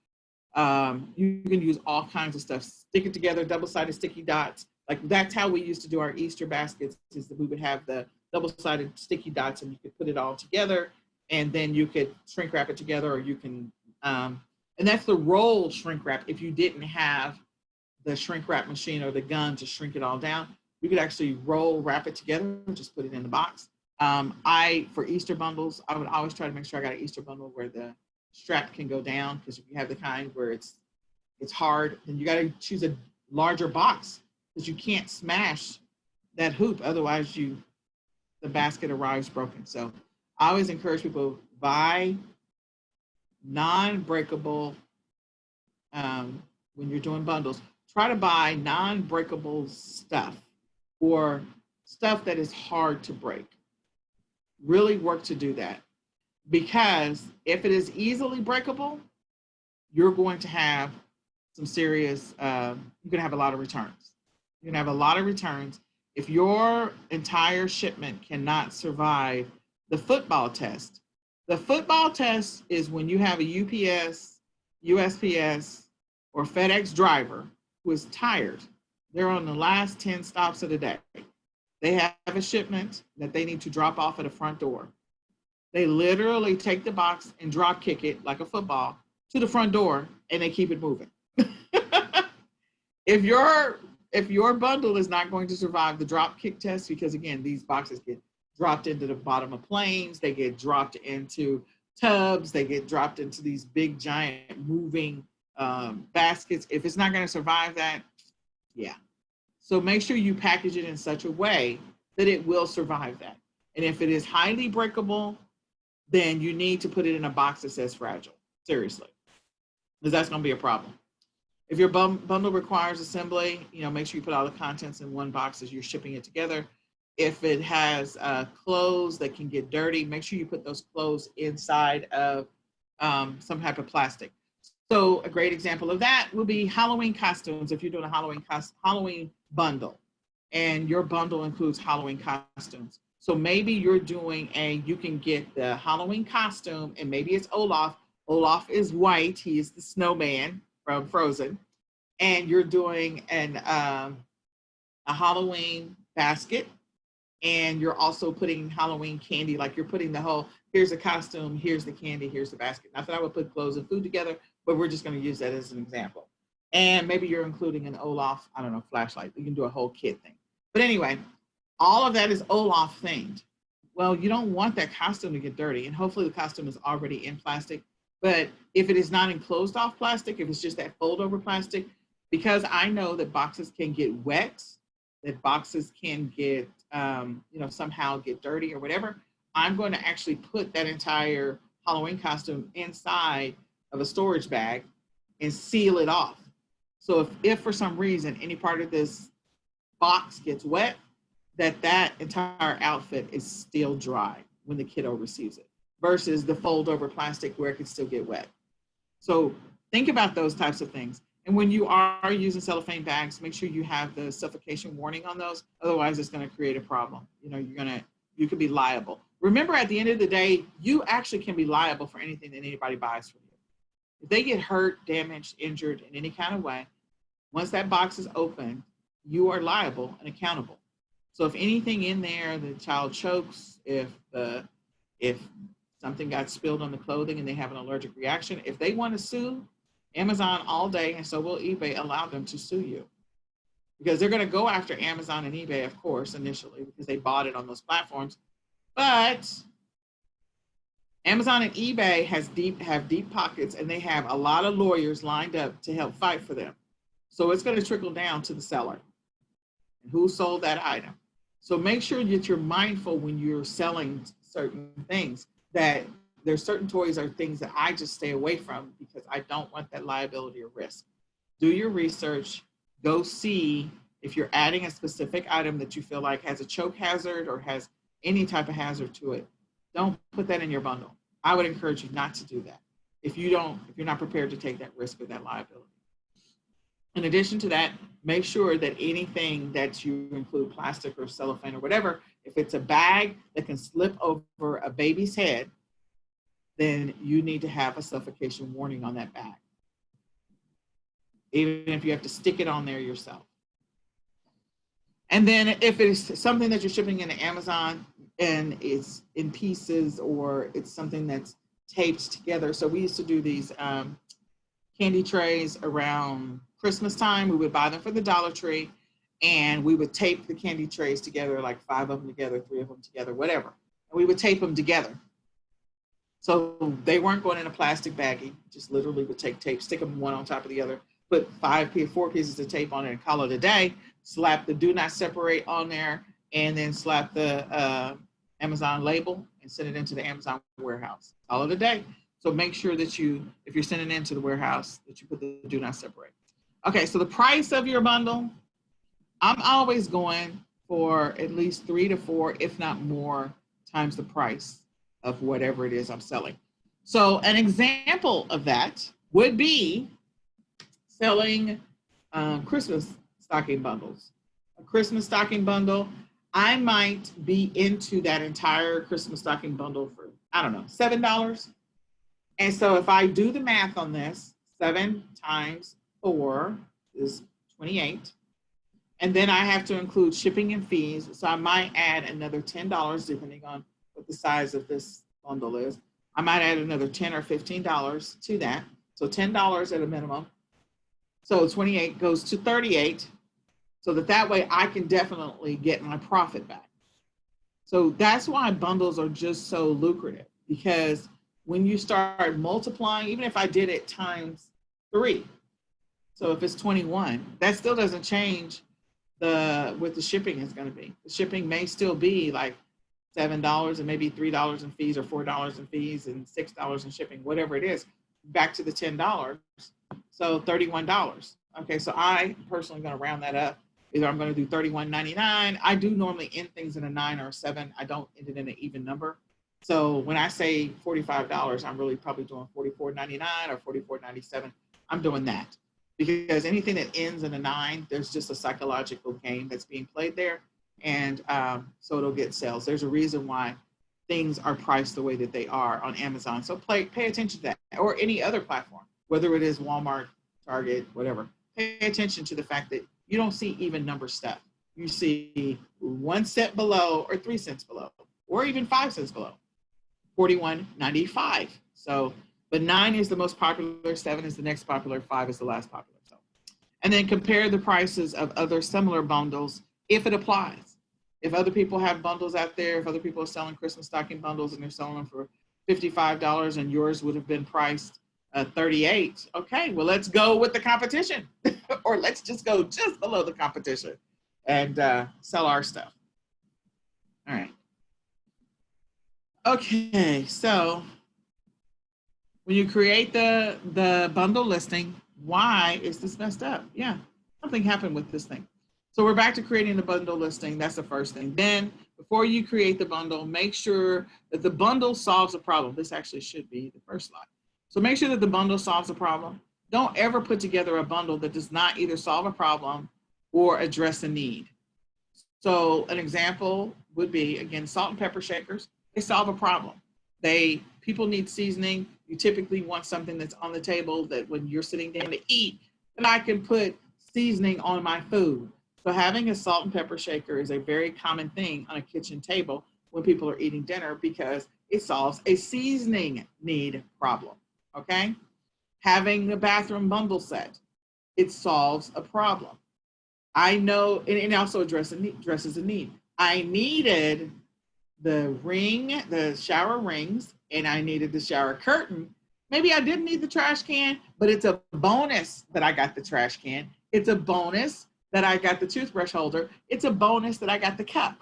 You can use all kinds of stuff. Stick it together, double-sided sticky dots. Like that's how we used to do our Easter baskets, is that we would have the double-sided sticky dots and you could put it all together and then you could shrink wrap it together, or you can, and that's the roll shrink wrap. If you didn't have the shrink wrap machine or the gun to shrink it all down, you could actually roll wrap it together and just put it in the box. For Easter bundles, I would always try to make sure I got an Easter bundle where the strap can go down, because if you have the kind where it's hard, then you got to choose a larger box, because you can't smash that hoop, otherwise the basket arrives broken. So I always encourage people, buy non-breakable, when you're doing bundles, try to buy non-breakable stuff or stuff that is hard to break. Really work to do that, because if it is easily breakable, you're going to have some serious, you're going to have a lot of returns. You're going to have a lot of returns. If your entire shipment cannot survive the football test, the football test is when you have a UPS, USPS, or FedEx driver who is tired. They're on the last 10 stops of the day. They have a shipment that they need to drop off at a front door. They literally take the box and drop kick it like a football to the front door, and they keep it moving. If your bundle is not going to survive the drop kick test, because again, these boxes get dropped into the bottom of planes, they get dropped into tubs, they get dropped into these big giant moving baskets. If it's not going to survive that, yeah. So make sure you package it in such a way that it will survive that. And if it is highly breakable, then you need to put it in a box that says fragile, seriously, because that's going to be a problem. If your bundle requires assembly, make sure you put all the contents in one box as you're shipping it together. If it has clothes that can get dirty, make sure you put those clothes inside of some type of plastic. So a great example of that will be Halloween costumes. If you're doing a Halloween bundle, and your bundle includes Halloween costumes. So maybe you're doing you can get the Halloween costume, and maybe it's Olaf. Olaf is white. He is the snowman from Frozen. And you're doing a Halloween basket, and you're also putting Halloween candy, like you're putting the whole, here's the costume, here's the candy, here's the basket. Not that I would put clothes and food together, but we're just going to use that as an example. And maybe you're including an Olaf, I don't know, flashlight. You can do a whole kit thing. But anyway, all of that is Olaf themed. Well, you don't want that costume to get dirty, and hopefully the costume is already in plastic. But if it is not enclosed off plastic, if it's just that fold over plastic, because I know that boxes can get wet, that boxes can get, somehow get dirty or whatever, I'm going to actually put that entire Halloween costume inside of a storage bag and seal it off. So if for some reason any part of this box gets wet, that entire outfit is still dry when the kiddo receives it, versus the fold over plastic where it can still get wet. So think about those types of things. And when you are using cellophane bags, make sure you have the suffocation warning on those. Otherwise, it's going to create a problem. You could be liable. Remember, at the end of the day, you actually can be liable for anything that anybody buys from you. If they get hurt, damaged, injured in any kind of way, once that box is open, you are liable and accountable. So if anything in there, the child chokes, if something got spilled on the clothing and they have an allergic reaction, if they want to sue, Amazon all day, and so will eBay, allow them to sue you. Because they're going to go after Amazon and eBay, of course, initially, because they bought it on those platforms. But Amazon and eBay have deep pockets, and they have a lot of lawyers lined up to help fight for them. So it's going to trickle down to the seller and who sold that item. So make sure that you're mindful when you're selling certain things, that there's certain toys or things that I just stay away from because I don't want that liability or risk. Do your research, go see if you're adding a specific item that you feel like has a choke hazard or has any type of hazard to it. Don't put that in your bundle. I would encourage you not to do that if you're not prepared to take that risk or that liability. In addition to that, make sure that anything that you include, plastic or cellophane or whatever, if it's a bag that can slip over a baby's head, then you need to have a suffocation warning on that bag. even if you have to stick it on there yourself. And then if it's something that you're shipping into Amazon and it's in pieces, or it's something that's taped together. So we used to do these candy trays around Christmas time. We would buy them for the Dollar Tree, and we would tape the candy trays together, like 5 of them together, 3 of them together, whatever. And we would tape them together. So they weren't going in a plastic baggie, just literally would take tape, stick them one on top of the other, put 4 pieces of tape on it and call it a day, slap the do not separate on there, and then slap the Amazon label and send it into the Amazon warehouse. Call it a day. So make sure that you, if you're sending it into the warehouse, that you put the do not separate. Okay, so the price of your bundle, I'm always going for at least 3 to 4, if not more, times the price of whatever it is I'm selling. So an example of that would be selling Christmas stocking bundles. A Christmas stocking bundle, I might be into that entire Christmas stocking bundle for, I don't know, $7. And so if I do the math on this, 7 times 4 is 28. And then I have to include shipping and fees. So I might add another $10, depending on what the size of this bundle is. I might add another $10 or $15 to that. So $10 at a minimum. So 28 goes to 38. So that way I can definitely get my profit back. So that's why bundles are just so lucrative, because when you start multiplying, even if I did it times 3, so if it's 21, that still doesn't change what the shipping is going to be. The shipping may still be like $7 and maybe $3 in fees, or $4 in fees and $6 in shipping, whatever it is, back to the $10. So $31. Okay, so I personally going to round that up. Either I'm going to do $31.99. I do normally end things in a 9 or a 7. I don't end it in an even number. So when I say $45, I'm really probably doing $44.99 or $44.97. I'm doing that, because anything that ends in a 9, there's just a psychological game that's being played there. And so it'll get sales. There's a reason why things are priced the way that they are on Amazon. So pay attention to that, or any other platform, whether it is Walmart, Target, whatever. Pay attention to the fact that you don't see even number stuff. You see 1 cent below, or 3 cents below, or even 5 cents below. $41.95. So, but 9 is the most popular, 7 is the next popular, 5 is the last popular. So, and then compare the prices of other similar bundles if it applies. If other people have bundles out there, if other people are selling Christmas stocking bundles and they're selling them for $55 and yours would have been priced $38, okay, well, let's go with the competition. Or let's just go just below the competition and sell our stuff. All right. Okay, so when you create the bundle listing, why is this messed up? Yeah, something happened with this thing. So we're back to creating the bundle listing. That's the first thing. Then before you create the bundle, make sure that the bundle solves a problem. This actually should be the first slide. So make sure that the bundle solves a problem. Don't ever put together a bundle that does not either solve a problem or address a need. So an example would be, again, salt and pepper shakers. They solve a problem. People need seasoning. You typically want something that's on the table that when you're sitting down to eat, that I can put seasoning on my food. So having a salt and pepper shaker is a very common thing on a kitchen table when people are eating dinner, because it solves a seasoning need problem, okay? Having a bathroom bundle set, it solves a problem. I know, and it also addresses a need. I needed the shower rings, and I needed the shower curtain. Maybe I didn't need the trash can, but it's a bonus that I got the trash can. It's a bonus that I got the toothbrush holder. It's a bonus that I got the cup.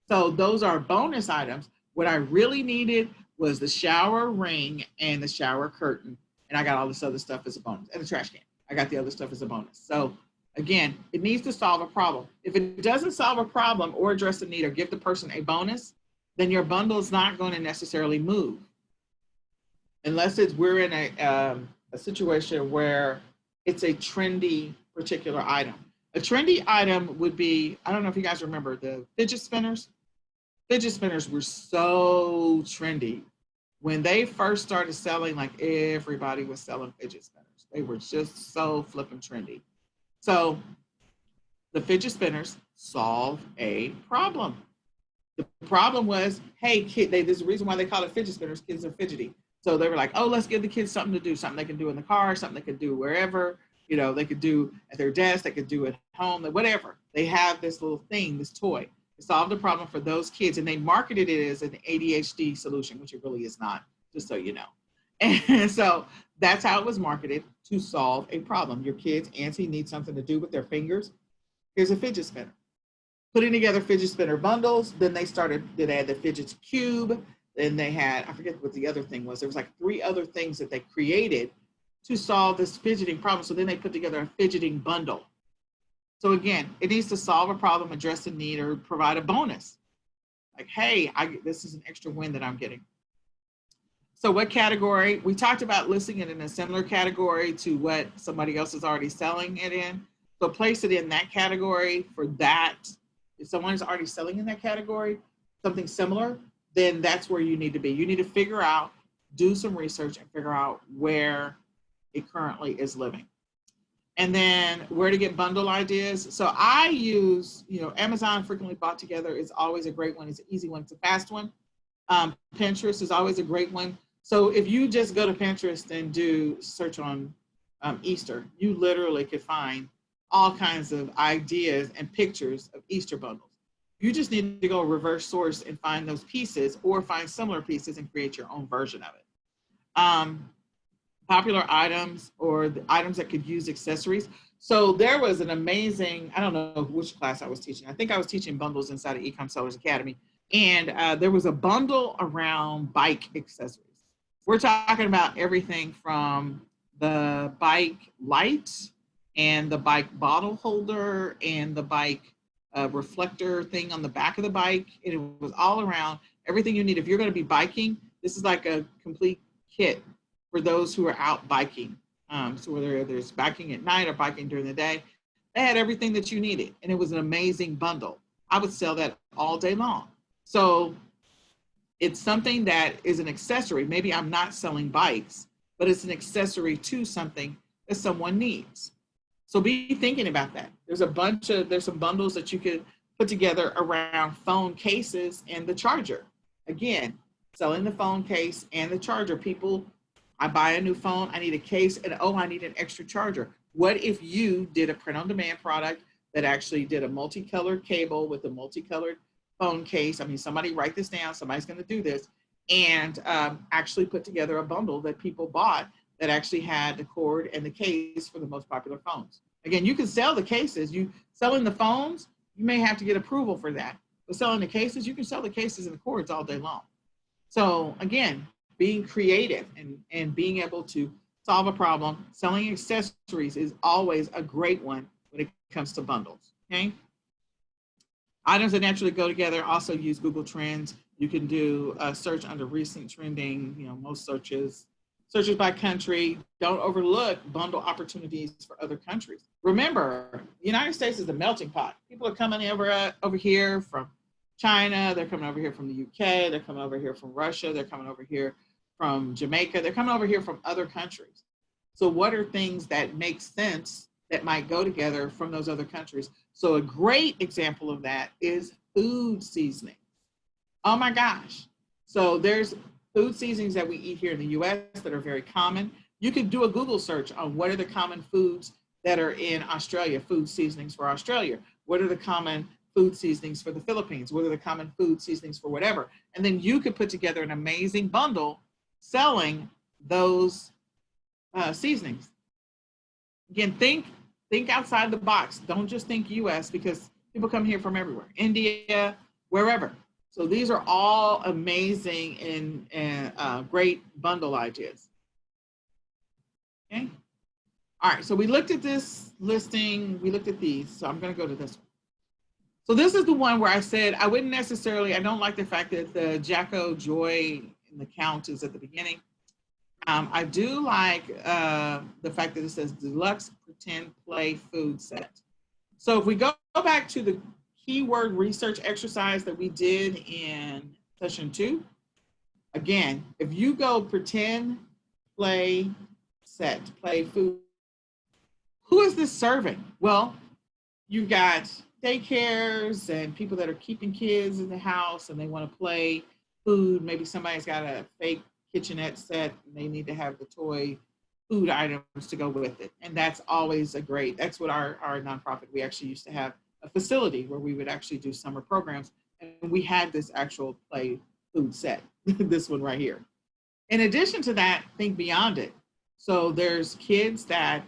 So those are bonus items. What I really needed was the shower ring and the shower curtain. And I got all this other stuff as a bonus, and the trash can. I got the other stuff as a bonus. So again, it needs to solve a problem. If it doesn't solve a problem or address a need or give the person a bonus, then your bundle is not going to necessarily move. Unless we're in a situation where it's a trendy particular item. A trendy item would be, I don't know if you guys remember the fidget spinners. Fidget spinners were so trendy. When they first started selling, like everybody was selling fidget spinners. They were just so flippin' trendy. So the fidget spinners solve a problem. The problem was, hey, kid, there's a reason why they call it fidget spinners. Kids are fidgety. So they were like, oh, let's give the kids something to do, something they can do in the car, something they can do wherever, you know, they could do at their desk, they could do at home, whatever. They have this little thing, this toy. It solved a problem for those kids, and they marketed it as an ADHD solution, which it really is not, just so you know. And so that's how it was marketed, to solve a problem. Your kids, auntie, need something to do with their fingers. Here's a fidget spinner. Putting together fidget spinner bundles. Then they had the fidget cube. Then they had, I forget what the other thing was. There was like 3 other things that they created to solve this fidgeting problem. So then they put together a fidgeting bundle. So again, it needs to solve a problem, address a need, or provide a bonus. Like, hey, this is an extra win that I'm getting. So what category? We talked about listing it in a similar category to what somebody else is already selling it in. So place it in that category for that. If someone is already selling in that category, something similar, then that's where you need to be. You need to figure out, do some research and figure out where it currently is living. And then where to get bundle ideas. So I use, Amazon frequently bought together is always a great one. It's an easy one. It's a fast one. Pinterest is always a great one. So if you just go to Pinterest and do search on Easter, you literally could find all kinds of ideas and pictures of Easter bundles. You just need to go reverse source and find those pieces, or find similar pieces and create your own version of it. Popular items, or the items that could use accessories. So there was an amazing, I don't know which class I was teaching. I think I was teaching bundles inside of eCom Sellers Academy. And there was a bundle around bike accessories. We're talking about everything from the bike light and the bike bottle holder and the bike reflector thing on the back of the bike. And it was all around everything you need. If you're going to be biking, this is like a complete kit for those who are out biking. So whether there's biking at night or biking during the day, they had everything that you needed. And it was an amazing bundle. I would sell that all day long. So it's something that is an accessory. Maybe I'm not selling bikes, but it's an accessory to something that someone needs. So be thinking about that. There's some bundles that you could put together around phone cases and the charger. Again, selling the phone case and the charger. People, I buy a new phone, I need a case, and oh, I need an extra charger. What if you did a print-on-demand product that actually did a multicolored cable with a multicolored phone case? I mean, somebody write this down, somebody's gonna do this, and actually put together a bundle that people bought that actually had the cord and the case for the most popular phones. Again, you can sell the cases. You selling the phones, you may have to get approval for that. But selling the cases, you can sell the cases and the cords all day long. So again, being creative and being able to solve a problem, selling accessories is always a great one when it comes to bundles, okay? Items that naturally go together, also use Google Trends. You can do a search under recent trending, most searches by country. Don't overlook bundle opportunities for other countries. Remember, the United States is a melting pot. People are coming over here from China. They're coming over here from the UK. They're coming over here from Russia. They're coming over here from Jamaica. They're coming over here from other countries. So what are things that make sense that might go together from those other countries? So a great example of that is food seasoning. Oh my gosh. So there's food seasonings that we eat here in the US that are very common. You could do a Google search on what are the common foods that are in Australia, food seasonings for Australia. What are the common food seasonings for the Philippines? What are the common food seasonings for whatever? And then you could put together an amazing bundle selling those seasonings. Again, think outside the box. Don't just think US, because people come here from everywhere, India, wherever. So these are all amazing and great bundle ideas. Okay. All right, so we looked at this listing, we looked at these, so I'm gonna go to this one. So this is the one where I said I wouldn't necessarily, I don't like the fact that the Jacko Joy in the count is at the beginning. I do like the fact that it says Deluxe Pretend Play Food Set. So if we go back to the keyword research exercise that we did in session 2, again, if you go pretend, play, set, play, food Who is this serving? Well, you've got daycares and people that are keeping kids in the house and they want to play food. Maybe somebody's got a fake kitchenette set and they need to have the toy food items to go with it. And that's always that's what our nonprofit, we actually used to have a facility where we would actually do summer programs. And we had this actual play food set, this one right here. In addition to that, think beyond it. So there's kids that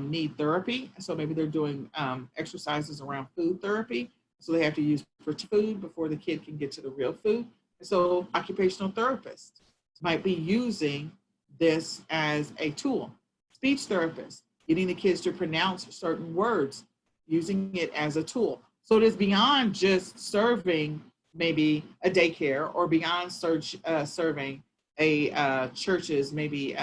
need therapy. So maybe they're doing exercises around food therapy. So they have to use food before the kid can get to the real food. And so occupational therapists might be using this as a tool. Speech therapists, getting the kids to pronounce certain words, using it as a tool. So it is beyond just serving maybe a daycare or beyond serving a church's maybe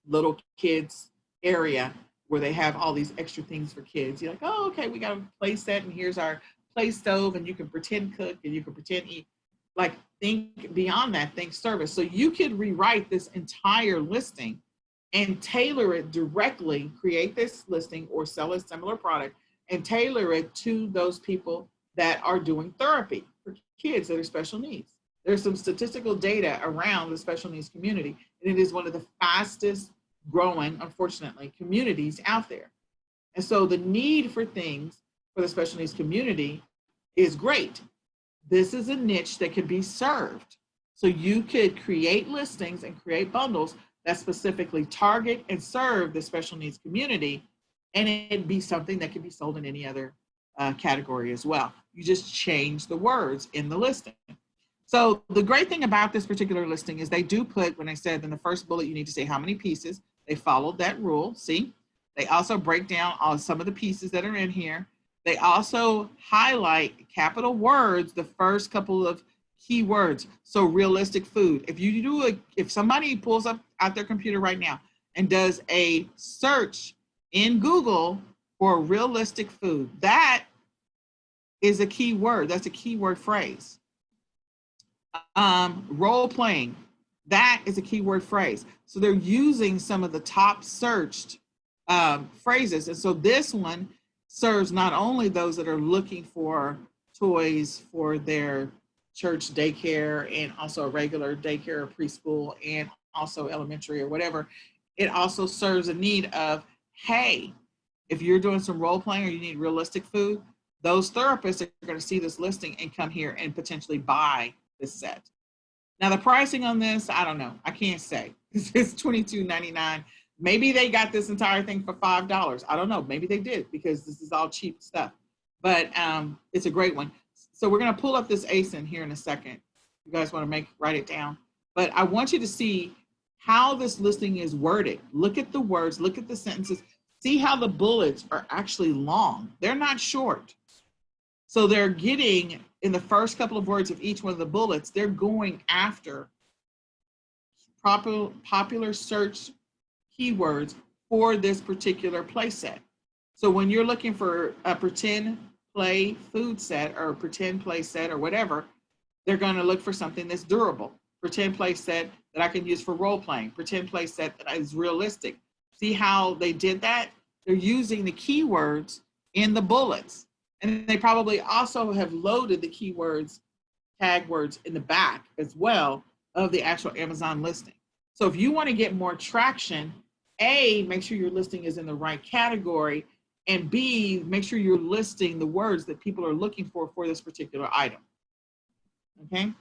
little kids area where they have all these extra things for kids. You're like, oh, okay, we got a play set and here's our play stove and you can pretend cook and you can pretend eat. Like, think beyond that, think service. So you could rewrite this entire listing and tailor it directly, create this listing or sell a similar product and tailor it to those people that are doing therapy for kids that are special needs. There's some statistical data around the special needs community, and it is one of the fastest growing, unfortunately, communities out there. And so the need for things for the special needs community is great. This is a niche that can be served. So you could create listings and create bundles that specifically target and serve the special needs community, and it'd be something that could be sold in any other category as well. You just change the words in the listing. So the great thing about this particular listing is they do put, when I said in the first bullet, you need to say how many pieces. They followed that rule, see? They also break down all some of the pieces that are in here. They also highlight capital words, the first couple of keywords. So realistic food. If somebody pulls up out their computer right now and does a search in Google for realistic food, that is a key word. That's a keyword phrase. Role playing, that is a keyword phrase. So they're using some of the top searched phrases. And so this one serves not only those that are looking for toys for their church daycare and also a regular daycare or preschool and also elementary or whatever, it also serves a need of, hey, if you're doing some role playing or you need realistic food, those therapists are going to see this listing and come here and potentially buy this set. Now the pricing on this, I don't know. I can't say. It's $22.99. Maybe they got this entire thing for $5. I don't know. Maybe they did because this is all cheap stuff. But it's a great one. So we're going to pull up this ASIN here in a second. You guys want to write it down. But I want you to see how this listing is worded. Look at the words. Look at the sentences. See how the bullets are actually long. They're not short. So they're getting, in the first couple of words of each one of the bullets, they're going after popular search keywords for this particular play set. So when you're looking for a pretend play food set or a pretend play set or whatever, they're going to look for something that's durable. Pretend play set that I can use for role playing. Pretend play set that is realistic. See how they did that? They're using the keywords in the bullets. And they probably also have loaded the keywords, tag words in the back as well of the actual Amazon listing. So if you want to get more traction, A, make sure your listing is in the right category, and B, make sure you're listing the words that people are looking for this particular item. Okay?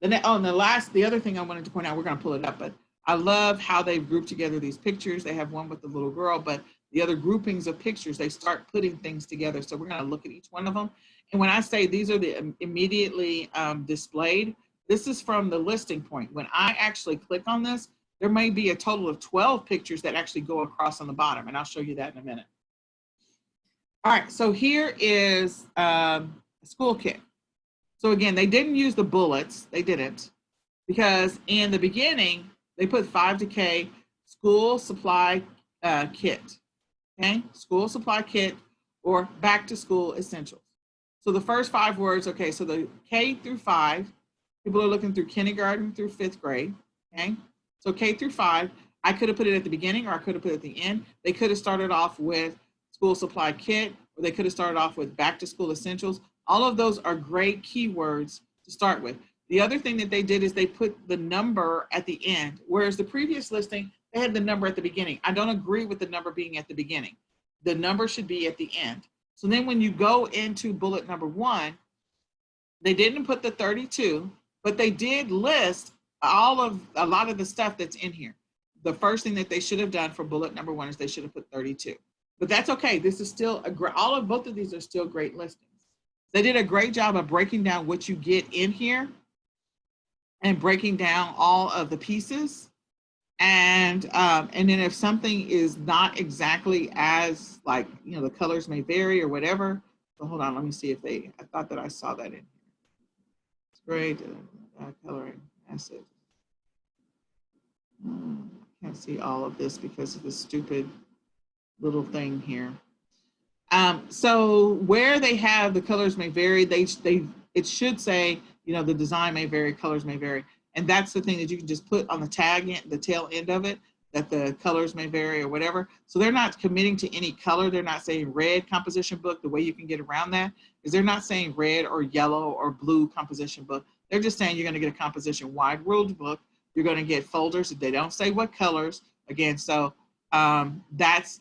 The other thing I wanted to point out, we're going to pull it up, but I love how they've grouped together these pictures. They have one with the little girl, but the other groupings of pictures, they start putting things together. So we're going to look at each one of them. And when I say these are the immediately displayed, this is from the listing point. When I actually click on this, there may be a total of 12 pictures that actually go across on the bottom. And I'll show you that in a minute. All right, so here is a school kit. So again, they didn't use the bullets. They didn't, because in the beginning, they put 5 to K school supply kit. Okay, school supply kit or back to school essentials. So the first 5 words, okay, so the K through 5, people are looking through kindergarten through 5th grade, okay? So K through 5, I could have put it at the beginning or I could have put it at the end. They could have started off with school supply kit, or they could have started off with back to school essentials. All of those are great keywords to start with. The other thing that they did is they put the number at the end, whereas the previous listing, they had the number at the beginning. I don't agree with the number being at the beginning. The number should be at the end. So then when you go into bullet number 1, they didn't put the 32, but they did list a lot of the stuff that's in here. The first thing that they should have done for bullet number 1 is they should have put 32. But that's okay. This is still both of these are still great listings. They did a great job of breaking down what you get in here and breaking down all of the pieces. And then if something is not exactly as, like, the colors may vary or whatever. So hold on, let me see if I thought that I saw that in here. It's great. Coloring message. I can't see all of this because of the stupid little thing here. So where they have the colors may vary, it should say, the design may vary, colors may vary. And that's the thing that you can just put on the tag, the tail end of it, that the colors may vary or whatever. So they're not committing to any color. They're not saying red composition book. The way you can get around that is they're not saying red or yellow or blue composition book. They're just saying you're going to get a composition wide ruled book. You're going to get folders. They don't say what colors. Again, so that's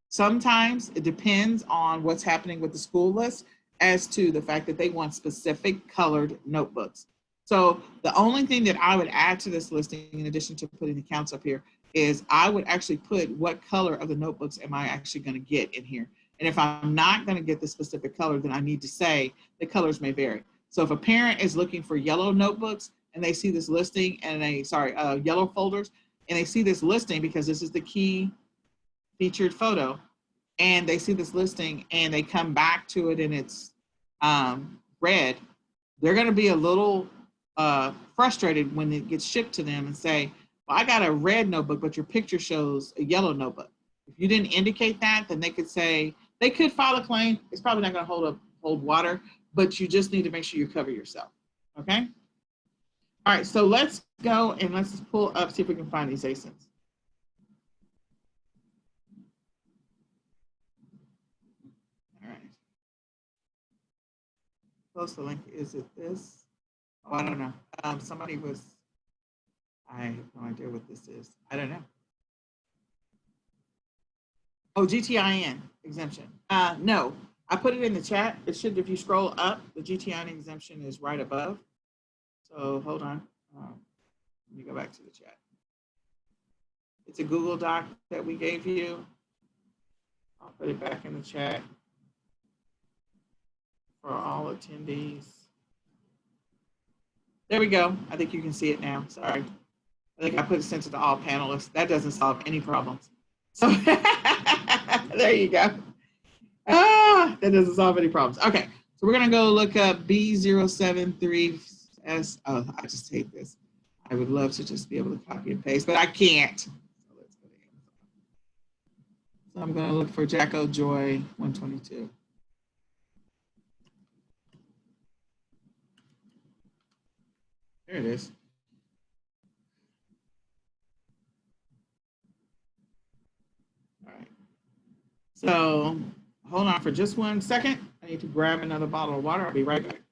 sometimes it depends on what's happening with the school list as to the fact that they want specific colored notebooks. So the only thing that I would add to this listing, in addition to putting the counts up here, is I would actually put what color of the notebooks am I actually going to get in here. And if I'm not going to get the specific color, then I need to say the colors may vary. So if a parent is looking for yellow notebooks and they see this listing and yellow folders, and they see this listing because this is the key featured photo, and they see this listing and they come back to it and it's red, they're going to be a little frustrated when it gets shipped to them and say, well, I got a red notebook, but your picture shows a yellow notebook. If you didn't indicate that, then they could say, they could file a claim. It's probably not going to hold water, but you just need to make sure you cover yourself. Okay. All right. So let's go and let's pull up, see if we can find these ASINs. All right. Post the link. Is it this? Oh, I don't know. Somebody was, I have no idea what this is. I don't know. Oh, GTIN exemption. No, I put it in the chat. It should, if you scroll up, the GTIN exemption is right above. So hold on. Let me go back to the chat. It's a Google Doc that we gave you. I'll put it back in the chat for all attendees. There we go. I think you can see it now. Sorry. I think I sent it to all panelists. That doesn't solve any problems. So there you go. That doesn't solve any problems. Okay, so we're gonna go look up B073S. Oh, I just hate this. I would love to just be able to copy and paste, but I can't. So let's go to Amazon. So I'm gonna look for Jacko Joy 122. There it is. All right. So hold on for just 1 second. I need to grab another bottle of water. I'll be right back.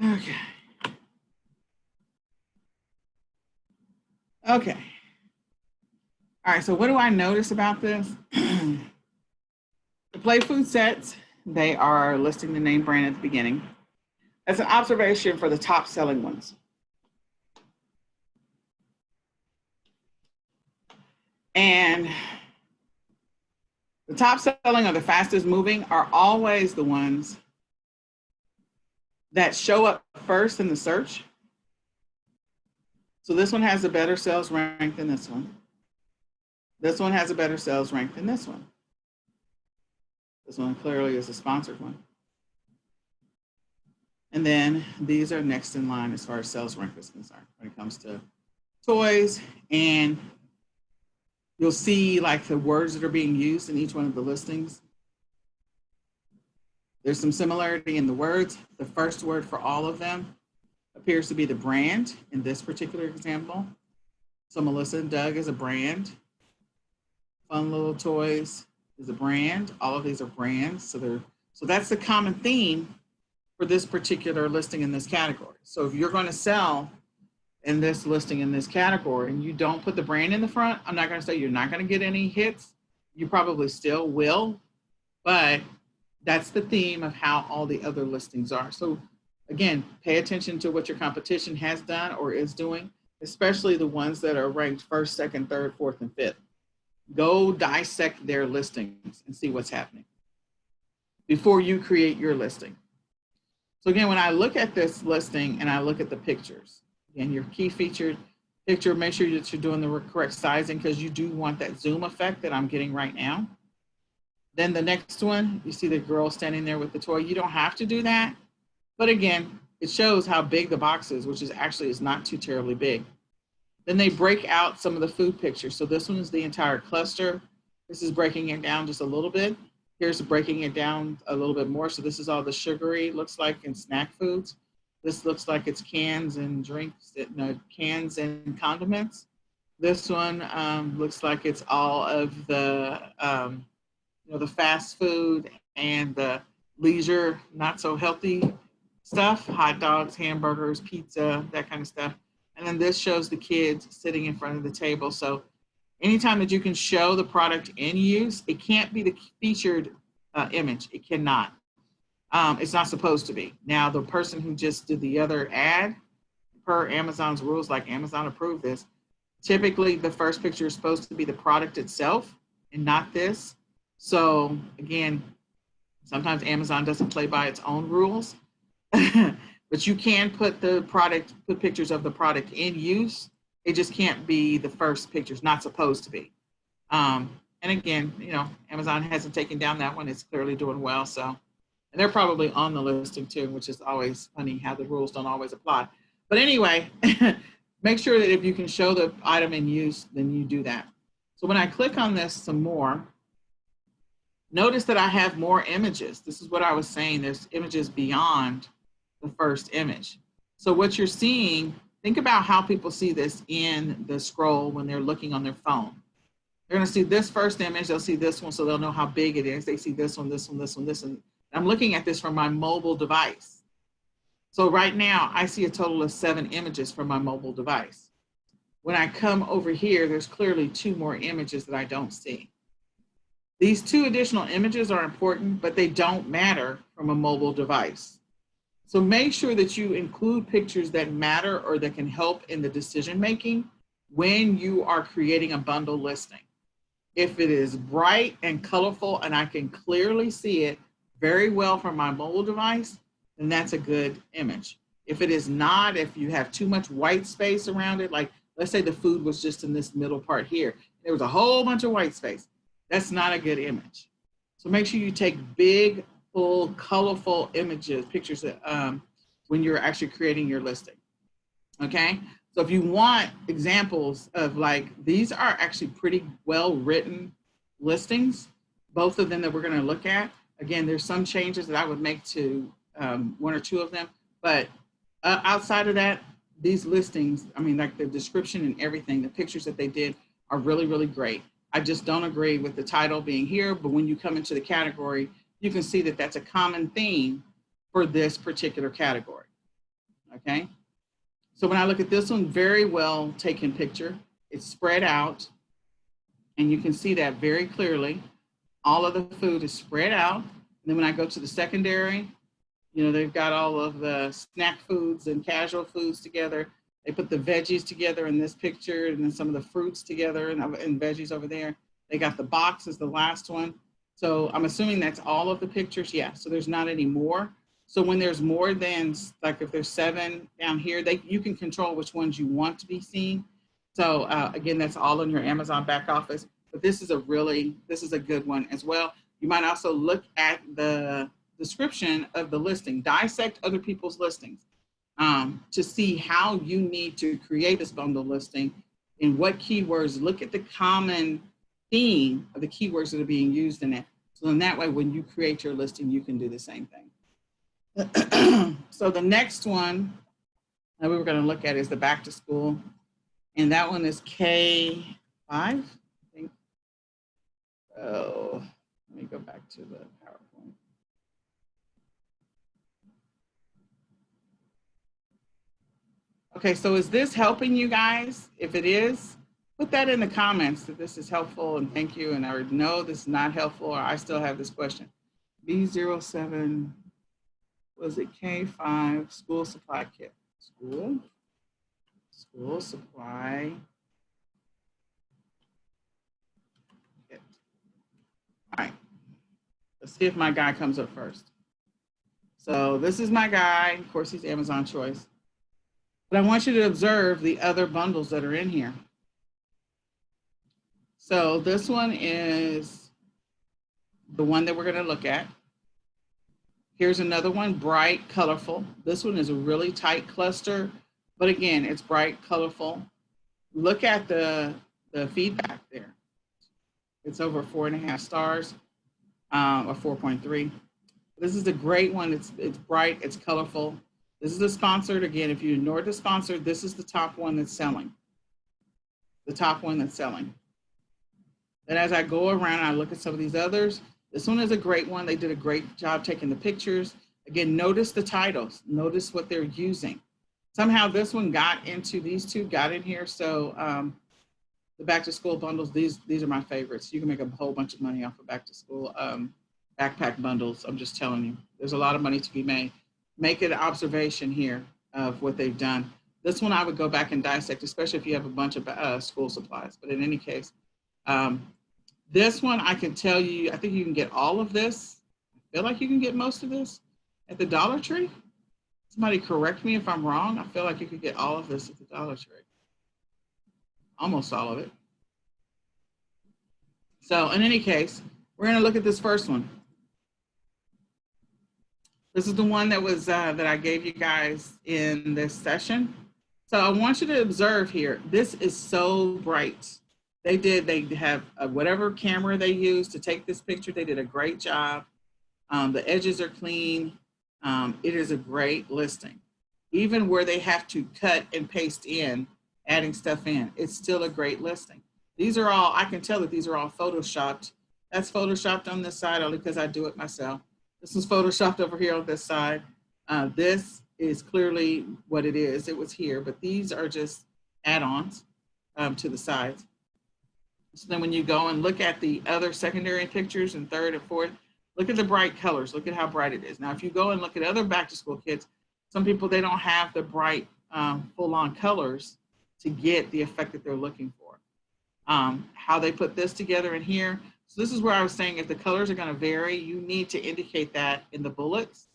Okay. Okay. All right, so what do I notice about this? The play food sets, they are listing the name brand at the beginning. That's an observation for the top selling ones. And the top selling or the fastest moving are always the ones that show up first in the search. So this one has a better sales rank than this one. This one has a better sales rank than this one. This one clearly is a sponsored one. And then these are next in line as far as sales rank is concerned when it comes to toys. And you'll see like the words that are being used in each one of the listings. There's some similarity in the words. The first word for all of them appears to be the brand in this particular example. So Melissa and Doug is a brand. Fun Little Toys is a brand. All of these are brands. So that's the common theme for this particular listing in this category. So if you're going to sell in this listing in this category and you don't put the brand in the front, I'm not going to say you're not going to get any hits. You probably still will, but that's the theme of how all the other listings are. So again, pay attention to what your competition has done or is doing, especially the ones that are ranked first, second, third, fourth, and fifth. Go dissect their listings and see what's happening before you create your listing. So again, when I look at this listing and I look at the pictures, again, your key featured picture, make sure that you're doing the correct sizing because you do want that zoom effect that I'm getting right now. Then the next one, you see the girl standing there with the toy. You don't have to do that. But again, it shows how big the box is, which is actually is not too terribly big. Then they break out some of the food pictures. So this one is the entire cluster. This is breaking it down just a little bit. Here's breaking it down a little bit more. So this is all the sugary, looks like, and snack foods. This looks like it's cans and drinks, cans and condiments. This one looks like it's all of the, the fast food and the leisure, not so healthy stuff, hot dogs, hamburgers, pizza, that kind of stuff. And then this shows the kids sitting in front of the table. So anytime that you can show the product in use, it can't be the featured image. It cannot. It's not supposed to be. Now, the person who just did the other ad, per Amazon's rules, like Amazon approved this, typically the first picture is supposed to be the product itself and not this. So again, sometimes Amazon doesn't play by its own rules, but you can put pictures of the product in use. It just can't be the first picture. It's not supposed to be. And again, Amazon hasn't taken down that one. It's clearly doing well. So, and they're probably on the listing too, which is always funny how the rules don't always apply. But anyway, make sure that if you can show the item in use, then you do that. So when I click on this some more, notice that I have more images. This is what I was saying. There's images beyond the first image. So what you're seeing, think about how people see this in the scroll when they're looking on their phone. They're going to see this first image. They'll see this one, so they'll know how big it is. They see this one, this one, this one, this one. I'm looking at this from my mobile device. So right now, I see a total of 7 images from my mobile device. When I come over here, there's clearly 2 more images that I don't see. These 2 additional images are important, but they don't matter from a mobile device. So make sure that you include pictures that matter or that can help in the decision-making when you are creating a bundle listing. If it is bright and colorful and I can clearly see it very well from my mobile device, then that's a good image. If it is not, if you have too much white space around it, like let's say the food was just in this middle part here, there was a whole bunch of white space, that's not a good image. So make sure you take big, full, colorful images, pictures when you're actually creating your listing, okay? So if you want examples of like, these are actually pretty well-written listings, both of them that we're gonna look at. Again, there's some changes that I would make to 1 or 2 of them, but outside of that, these listings, I mean, like the description and everything, the pictures that they did are really, really great. I just don't agree with the title being here, but when you come into the category, you can see that that's a common theme for this particular category, okay? So when I look at this one, very well taken picture. It's spread out, and you can see that very clearly. All of the food is spread out. And then when I go to the secondary, you know, they've got all of the snack foods and casual foods together. They put the veggies together in this picture, and then some of the fruits together and veggies over there. They got the box as the last one. So I'm assuming that's all of the pictures. Yeah, so there's not any more. So when there's more than, like if there's 7 down here, you can control which ones you want to be seen. So again, that's all in your Amazon back office. But this is a good one as well. You might also look at the description of the listing, dissect other people's listings to see how you need to create this bundle listing and what keywords. Look at the common theme of the keywords that are being used in it. So in that way, when you create your listing, you can do the same thing. So the next one that we were going to look at is the back to school. And that one is K5, I think. Oh, let me go back to the PowerPoint. Okay, so is this helping you guys? If it is, put that in the comments that this is helpful and thank you. And I already know this is not helpful, or I still have this question. B07, was it K5 school supply kit? School supply kit. All right, let's see if my guy comes up first. So this is my guy. Of course, he's Amazon choice. But I want you to observe the other bundles that are in here. So this one is the one that we're going to look at. Here's another one, bright, colorful. This one is a really tight cluster, but again, it's bright, colorful. Look at the feedback there. It's over 4.5 stars, or 4.3. This is a great one. It's bright, it's colorful. This is the sponsored. Again, if you ignore the sponsored, this is the top one that's selling. The top one that's selling. And as I go around, I look at some of these others. This one is a great one. They did a great job taking the pictures. Again, notice the titles. Notice what they're using. Somehow this one got into, these two got in here. So the back to school bundles, these are my favorites. You can make a whole bunch of money off of back to school backpack bundles. I'm just telling you, there's a lot of money to be made. Make an observation here of what they've done. This one I would go back and dissect, especially if you have a bunch of school supplies. But in any case, this one I can tell you, I think you can get all of this. I feel like you can get most of this at the Dollar Tree. Somebody correct me if I'm wrong. I feel like you could get all of this at the Dollar Tree. Almost all of it. So in any case, we're going to look at this first one. This is the one that was that I gave you guys in this session. So I want you to observe here. This is so bright. They have whatever camera they used to take this picture. They did a great job. The edges are clean. It is a great listing. Even where they have to cut and paste in, adding stuff in, it's still a great listing. These are all, I can tell that these are all Photoshopped. That's Photoshopped on this side only because I do it myself. This is Photoshopped over here on this side. This is clearly what it is. It was here, but these are just add-ons to the sides. So then when you go and look at the other secondary pictures and third and fourth, look at the bright colors. Look at how bright it is. Now, if you go and look at other back-to-school kits, some people, they don't have the bright full-on colors to get the effect that they're looking for. How they put this together in here. So this is where I was saying if the colors are going to vary, you need to indicate that in the bullets.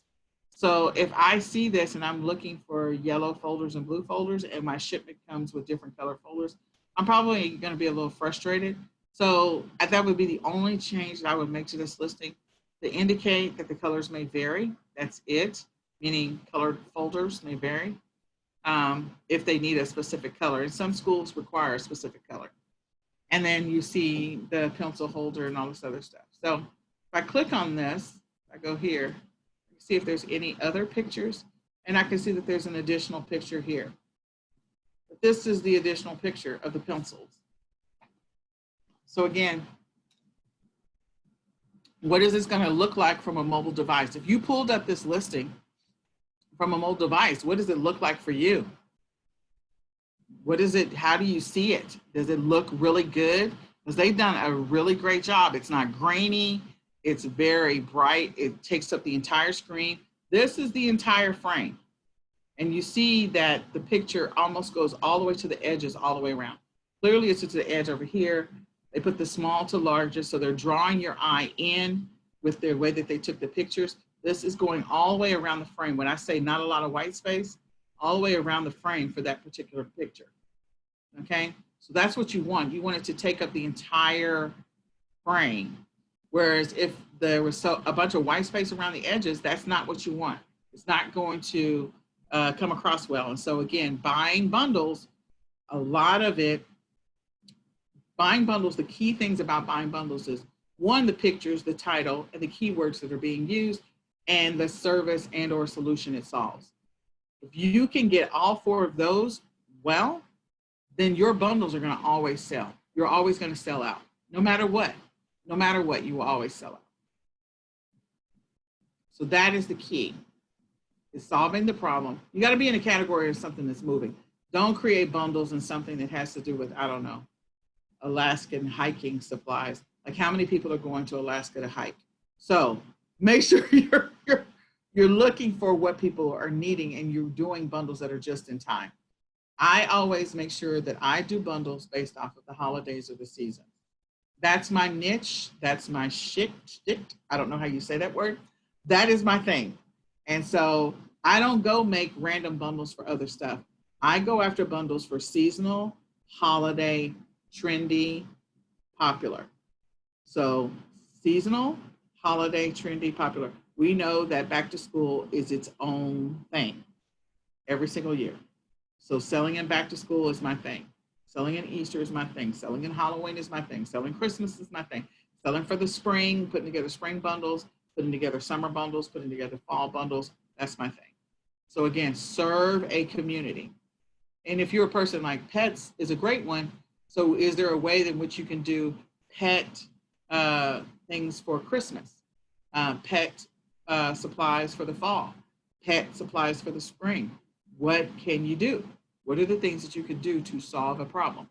So if I see this and I'm looking for yellow folders and blue folders and my shipment comes with different color folders, I'm probably going to be a little frustrated. So that would be the only change that I would make to this listing, to indicate that the colors may vary. That's it, meaning colored folders may vary if they need a specific color. And some schools require a specific color. And then you see the pencil holder and all this other stuff. So if I click on this, I go here, see if there's any other pictures, and I can see that there's an additional picture here. But this is the additional picture of the pencils. So again, what is this going to look like from a mobile device? If you pulled up this listing from a mobile device, what does it look like for you? What is it? How do you see it? Does it look really good? Because they've done a really great job. It's not grainy. It's very bright. It takes up the entire screen. This is the entire frame. And you see that the picture almost goes all the way to the edges, all the way around. Clearly it's to the edge over here. They put the small to largest, so they're drawing your eye in with the way that they took the pictures. This is going all the way around the frame. When I say not a lot of white space, all the way around the frame for that particular picture, okay? So that's what you want. You want it to take up the entire frame. Whereas if there was a bunch of white space around the edges, that's not what you want. It's not going to come across well. And so again, buying bundles, a lot of it, buying bundles, the key things about buying bundles is one, the pictures, the title, and the keywords that are being used, and the service and or solution it solves. If you can get all four of those well, then your bundles are going to always sell. You're always going to sell out. No matter what, you will always sell out. So that is the key, is solving the problem. You got to be in a category of something that's moving. Don't create bundles in something that has to do with, I don't know, Alaskan hiking supplies. Like how many people are going to Alaska to hike? So make sure you're looking for what people are needing and you're doing bundles that are just in time. I always make sure that I do bundles based off of the holidays or the season. That's my niche. That's my shtick. I don't know how you say that word. That is my thing. And so I don't go make random bundles for other stuff. I go after bundles for seasonal, holiday, trendy, popular. So seasonal, holiday, trendy, popular. We know that back to school is its own thing every single year. So selling in back to school is my thing. Selling in Easter is my thing. Selling in Halloween is my thing. Selling Christmas is my thing. Selling for the spring, putting together spring bundles, putting together summer bundles, putting together fall bundles, that's my thing. So again, serve a community. And if you're a person like pets is a great one. So is there a way in which you can do pet things for Christmas, pet supplies for the fall, pet supplies for the spring? What can you do? What are the things that you could do to solve a problem?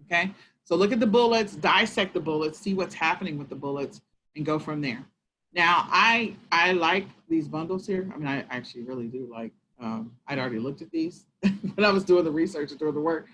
Okay, so look at the bullets, dissect the bullets, see what's happening with the bullets, and go from there. Now, I like these bundles here. I mean, I actually really do like, I'd already looked at these when I was doing the research and doing the work,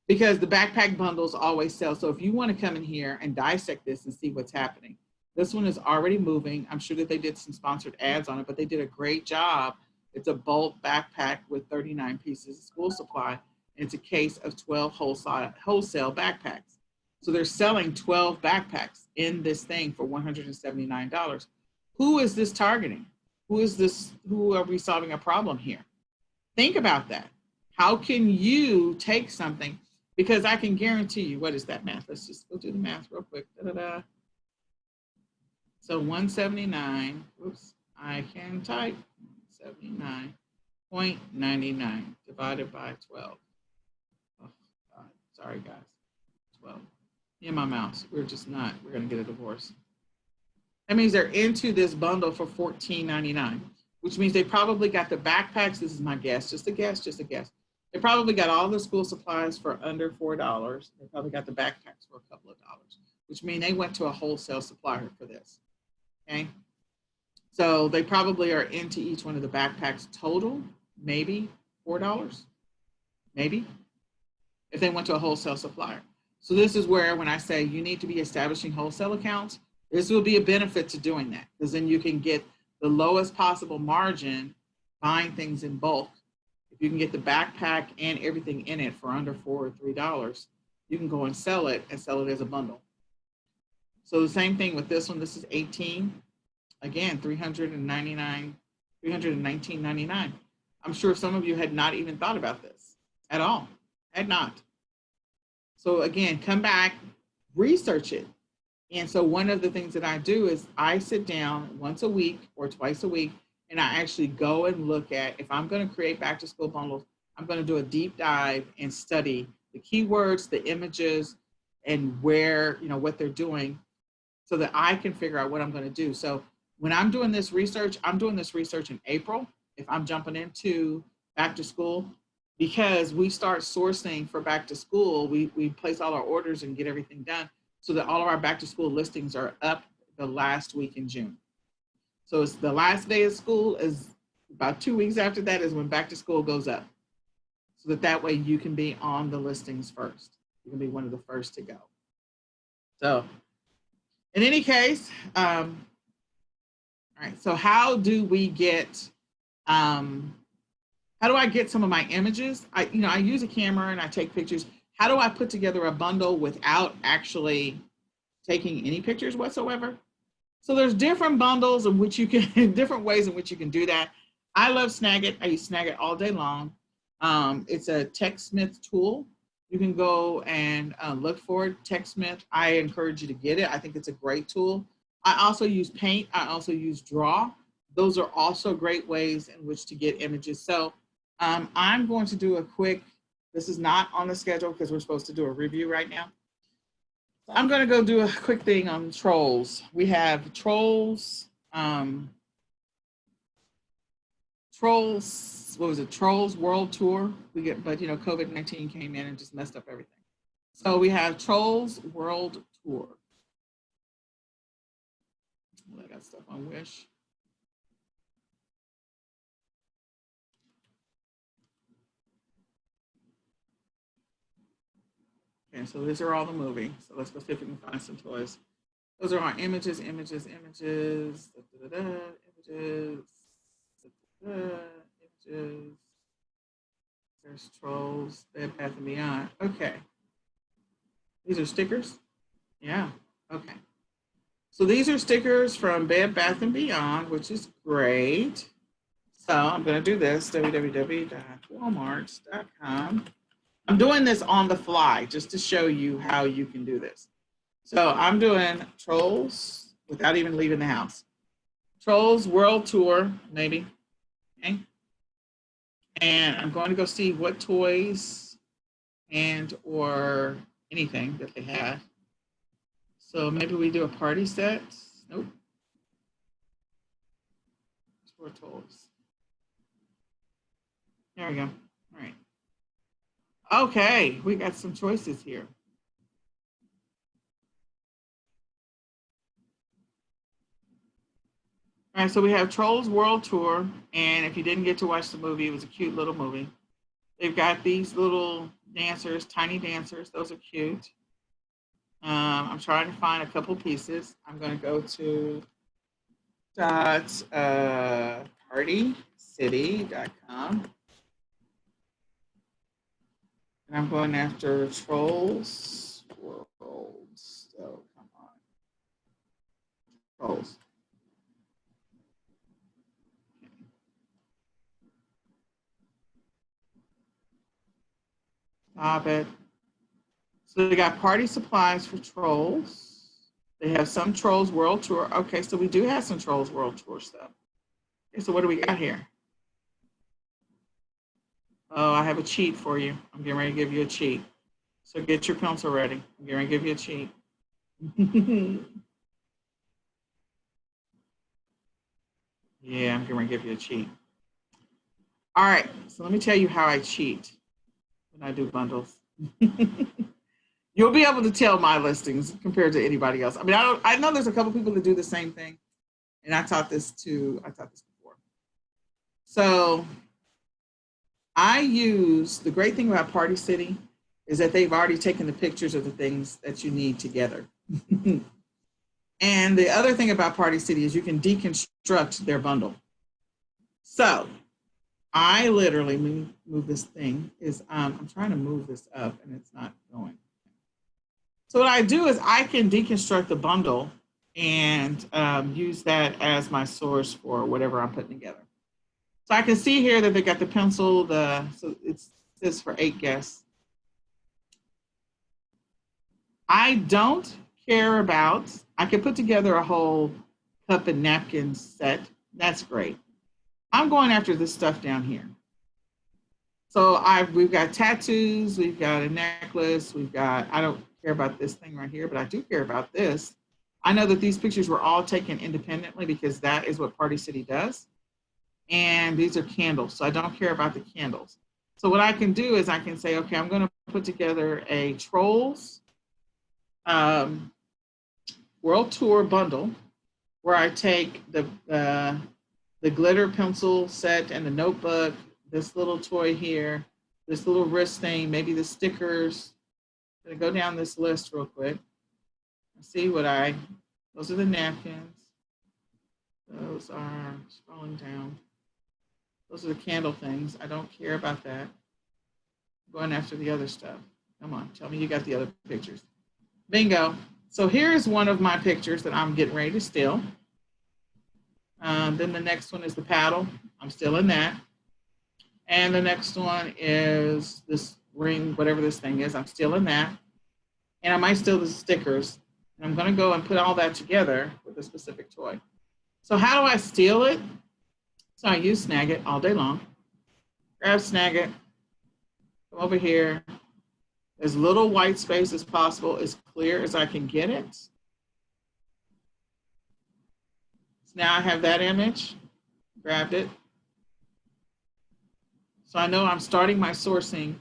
because the backpack bundles always sell. So if you want to come in here and dissect this and see what's happening, this one is already moving. I'm sure that they did some sponsored ads on it, but they did a great job. It's a bulk backpack with 39 pieces of school supply. And it's a case of 12 wholesale backpacks. So they're selling 12 backpacks in this thing for $179. Who is this targeting? Who is this? Who are we solving a problem here? Think about that. How can you take something? Because I can guarantee you, what is that math? Let's just go do the math real quick. Da-da-da. So 179, whoops, I can type 79.99 divided by 12. Oh, God. Sorry, guys. 12. Me and my mouse, we're going to get a divorce. That means they're into this bundle for $14.99, which means they probably got the backpacks. This is my guess, just a guess. They probably got all the school supplies for under $4. They probably got the backpacks for a couple of dollars, which means they went to a wholesale supplier for this, okay? So they probably are into each one of the backpacks total, maybe $4, maybe, if they went to a wholesale supplier. So this is where, when I say you need to be establishing wholesale accounts, this will be a benefit to doing that, because then you can get the lowest possible margin buying things in bulk. If you can get the backpack and everything in it for under $4 or $3, you can go and sell it as a bundle. So the same thing with this one. This is 18. Again, $319.99. I'm sure some of you had not even thought about this at all. Had not. So again, come back, research it. And so one of the things that I do is I sit down once a week or twice a week, and I actually go and look at, if I'm going to create back to school bundles, I'm going to do a deep dive and study the keywords, the images, and where, what they're doing, so that I can figure out what I'm going to do. So when I'm doing this research, I'm doing this research in April, if I'm jumping into back to school, because we start sourcing for back to school. We place all our orders and get everything done so that all of our back to school listings are up the last week in June. So it's the last day of school is about 2 weeks after that is when back to school goes up. So that way you can be on the listings first. You can be one of the first to go. So in any case, all right, so how do we get, how do I get some of my images? I use a camera and I take pictures. How do I put together a bundle without actually taking any pictures whatsoever? So there's different bundles in which you can, different ways in which you can do that. I love Snagit. I use Snagit all day long. It's a TechSmith tool. You can go and look for it, TechSmith. I encourage you to get it. I think it's a great tool. I also use Paint. I also use Draw. Those are also great ways in which to get images. So I'm going to do a quick, this is not on the schedule because we're supposed to do a review right now. I'm going to go do a quick thing on trolls. We have trolls, what was it? Trolls World Tour. But COVID-19 came in and just messed up everything. So we have Trolls World Tour. I got stuff on Wish. Okay, so these are all the movies. So let's go see if we can find some toys. Those are our images. Images. There's Trolls, Bed Bath & Beyond. Okay. These are stickers? Yeah, okay. So these are stickers from Bed Bath & Beyond, which is great. So I'm going to do this, www.walmart.com. I'm doing this on the fly just to show you how you can do this. So I'm doing Trolls without even leaving the house. Trolls World Tour, maybe. Okay. And I'm going to go see what toys and or anything that they have. So maybe we do a party set. Nope. Explore toys. There we go. All right. Okay, we got some choices here. All right, so we have Trolls World Tour, and if you didn't get to watch the movie, it was a cute little movie. They've got these little dancers, tiny dancers. Those are cute. I'm trying to find a couple pieces. I'm going to go to partycity.com. And I'm going after Trolls World. So come on. Trolls. Stop it. So they got party supplies for Trolls. They have some Trolls World Tour. Okay, so we do have some Trolls World Tour stuff. Okay, so what do we got here? Oh, I have a cheat for you. I'm getting ready to give you a cheat. So get your pencil ready. I'm getting ready to give you a cheat. Yeah, I'm getting ready to give you a cheat. All right, so let me tell you how I cheat when I do bundles. You'll be able to tell my listings compared to anybody else. I mean, I know there's a couple people that do the same thing, and I taught this before. So the great thing about Party City is that they've already taken the pictures of the things that you need together. And the other thing about Party City is you can deconstruct their bundle. So I literally move this thing I'm trying to move this up and it's not going. So what I do is I can deconstruct the bundle and use that as my source for whatever I'm putting together. So I can see here that they got the pencil, so it says for 8 guests. I don't care about, I can put together a whole cup and napkin set. That's great. I'm going after this stuff down here. So we've got tattoos, we've got a necklace, I don't care about this thing right here, but I do care about this. I know that these pictures were all taken independently because that is what Party City does. And these are candles, so I don't care about the candles. So what I can do is I can say, okay, I'm going to put together a Trolls World Tour bundle where I take the glitter pencil set and the notebook, this little toy here, this little wrist thing, maybe the stickers. I'm going to go down this list real quick. See what those are the napkins. Those are scrolling down. Those are the candle things. I don't care about that. I'm going after the other stuff. Come on, tell me you got the other pictures. Bingo. So here's one of my pictures that I'm getting ready to steal. Then the next one is the paddle. I'm still in that. And the next one is this ring, whatever this thing is. I'm still in that. And I might steal the stickers. And I'm going to go and put all that together with a specific toy. So how do I steal it? So I use Snagit all day long. Grab Snagit, come over here. As little white space as possible, as clear as I can get it. So now I have that image, grabbed it. So I know I'm starting my sourcing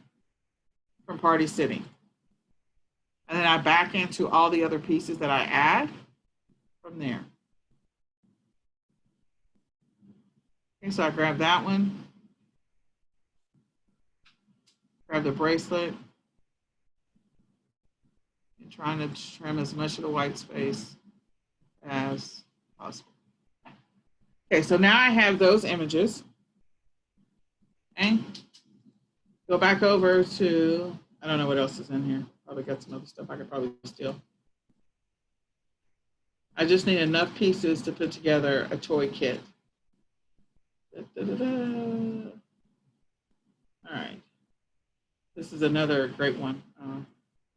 from Party City. And then I back into all the other pieces that I add from there. Okay, so I grab that one, grab the bracelet, and trying to trim as much of the white space as possible. Okay, so now I have those images. Okay, go back over to, I don't know what else is in here. Probably got some other stuff I could probably steal. I just need enough pieces to put together a toy kit. Da, da, da, da. All right, this is another great one.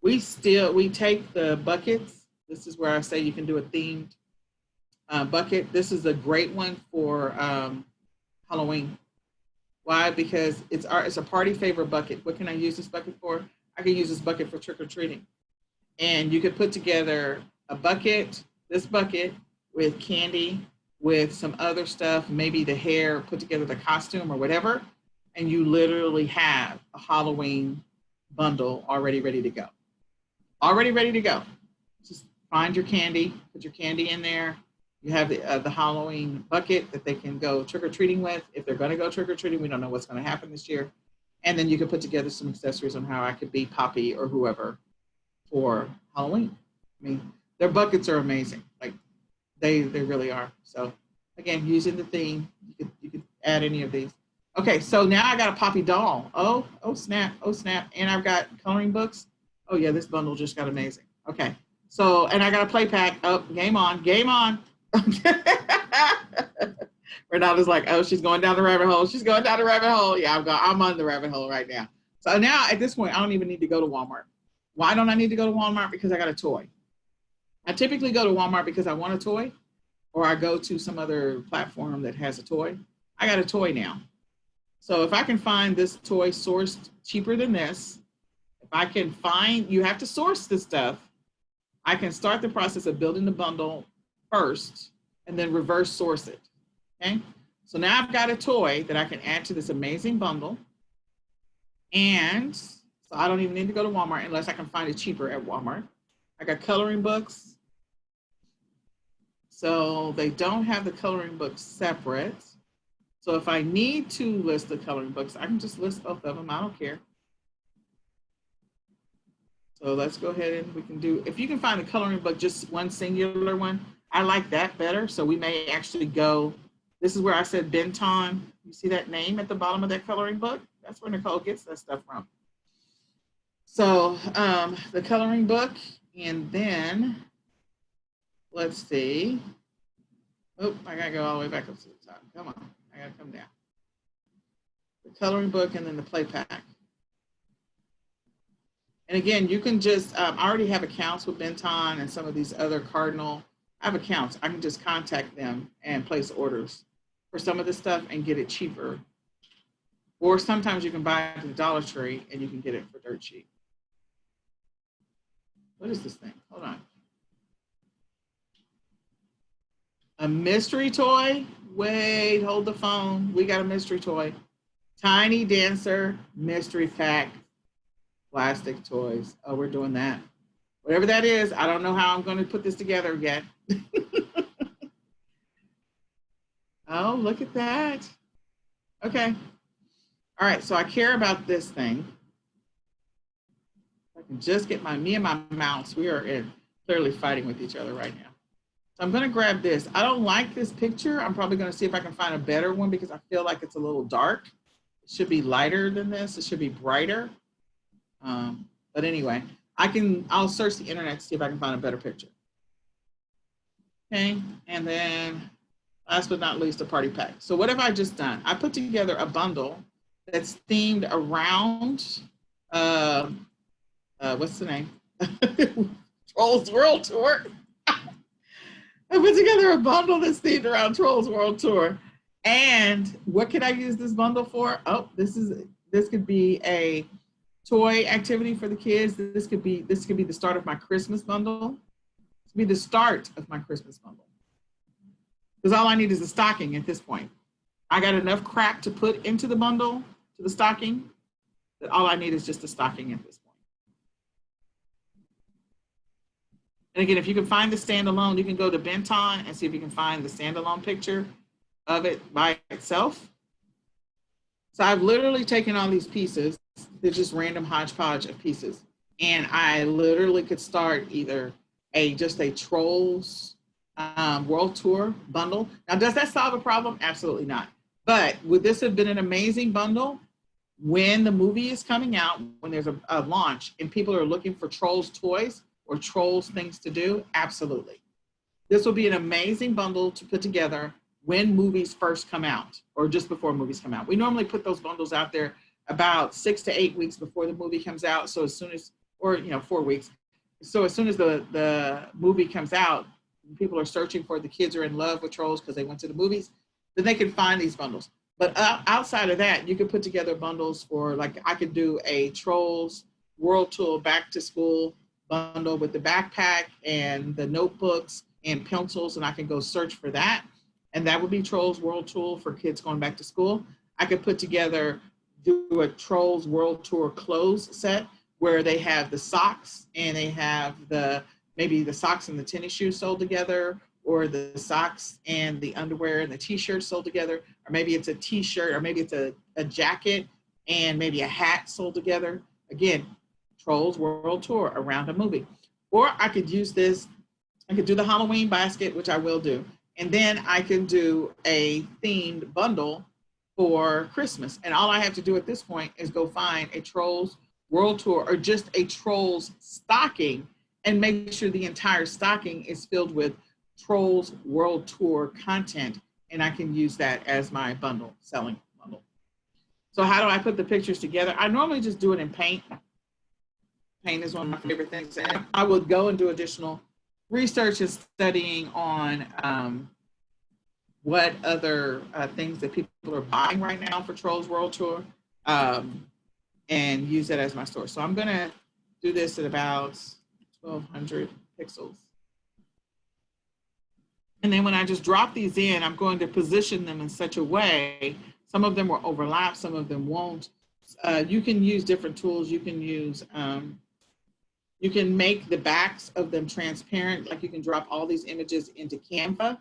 We take the buckets. This is where I say you can do a themed bucket. This is a great one for Halloween. Why? Because it's a party favor bucket. What can I use this bucket for? I can use this bucket for trick-or-treating. And you could put together a bucket, this bucket with candy, with some other stuff, maybe the hair, put together the costume or whatever, and you literally have a Halloween bundle already ready to go. Already ready to go. Just find your candy, put your candy in there. You have the Halloween bucket that they can go trick-or-treating with. If they're gonna go trick-or-treating, we don't know what's gonna happen this year. And then you can put together some accessories on how I could be Poppy or whoever for Halloween. I mean, their buckets are amazing. Like they really are. So again, using the theme, you could add any of these. Okay, so now I got a Poppy doll. Oh snap, oh snap. And I've got coloring books. Oh yeah, this bundle just got amazing. Okay, so, and I got a play pack. Oh, game on, game on. Renata's like, oh, she's going down the rabbit hole. She's going down the rabbit hole. Yeah, I'm on the rabbit hole right now. So now at this point, I don't even need to go to Walmart. Why don't I need to go to Walmart? Because I got a toy. I typically go to Walmart because I want a toy, or I go to some other platform that has a toy. I got a toy now. So if I can find this toy sourced cheaper than this, if I can find, you have to source this stuff, I can start the process of building the bundle first and then reverse source it. Okay, so now I've got a toy that I can add to this amazing bundle. And so I don't even need to go to Walmart unless I can find it cheaper at Walmart. I got coloring books. So they don't have the coloring books separate. So if I need to list the coloring books, I can just list both of them. I don't care. So let's go ahead and we can do, if you can find the coloring book, just one singular one, I like that better. So we may actually go, this is where I said Benton. You see that name at the bottom of that coloring book? That's where Nicole gets that stuff from. So the coloring book, and then let's see. Oh, I gotta go all the way back up to the top. Come on, I gotta come down. The coloring book and then the play pack. And again, you can just, I already have accounts with Benton and some of these other Cardinal. I have accounts. I can just contact them and place orders for some of this stuff and get it cheaper. Or sometimes you can buy it at the Dollar Tree and you can get it for dirt cheap. What is this thing? Hold on. A mystery toy? Wait, hold the phone. We got a mystery toy. Tiny Dancer Mystery Pack plastic toys. Oh, we're doing that. Whatever that is, I don't know how I'm going to put this together yet. Oh, look at that. Okay. All right, so I care about this thing. I can just get me and my mouse, we are clearly fighting with each other right now. So I'm gonna grab this. I don't like this picture. I'm probably gonna see if I can find a better one because I feel like it's a little dark. It should be lighter than this. It should be brighter. But anyway, I'll search the internet to see if I can find a better picture. Okay, and then last but not least, a party pack. So what have I just done? I put together a bundle that's themed around, what's the name? Trolls World Tour. I put together a bundle that's themed around Trolls World Tour. And what can I use this bundle for? Oh, this could be a toy activity for the kids. This could be the start of my Christmas bundle. This could be the start of my Christmas bundle. Because all I need is a stocking at this point. I got enough crap to put into the bundle, to the stocking, that all I need is just a stocking at this point. And again, if you can find the standalone, you can go to Benton and see if you can find the standalone picture of it by itself. So I've literally taken all these pieces. They're just random hodgepodge of pieces. And I literally could start either just a Trolls World Tour bundle. Now, does that solve a problem? Absolutely not. But would this have been an amazing bundle when the movie is coming out, when there's a launch and people are looking for Trolls toys or Trolls things to do? Absolutely. This will be an amazing bundle to put together when movies first come out or just before movies come out. We normally put those bundles out there about 6 to 8 weeks before the movie comes out. So as soon as, 4 weeks. So as soon as the movie comes out, people are searching for, the kids are in love with Trolls because they went to the movies, then they can find these bundles. But outside of that, you could put together bundles for, like, I could do a Trolls World Tour back to school bundle with the backpack and the notebooks and pencils, and I can go search for that. And that would be Trolls World Tour for kids going back to school. I could put together, do a Trolls World Tour clothes set where they have the socks and they have maybe the socks and the tennis shoes sold together, or the socks and the underwear and the t-shirts sold together, or maybe it's a t-shirt, or maybe it's a jacket and maybe a hat sold together. Again, Trolls World Tour around a movie. Or I could use this, I could do the Halloween basket, which I will do. And then I can do a themed bundle for Christmas. And all I have to do at this point is go find a Trolls World Tour or just a Trolls stocking and make sure the entire stocking is filled with Trolls World Tour content. And I can use that as my bundle, selling bundle. So how do I put the pictures together? I normally just do it in Paint. Paint is one of my favorite things. And I would go and do additional research and studying on what other things that people are buying right now for Trolls World Tour, and use that as my source. So I'm gonna do this at about 1200 pixels. And then when I just drop these in, I'm going to position them in such a way, some of them will overlap, some of them won't. You can use different tools. You can use, you can make the backs of them transparent, like you can drop all these images into Canva.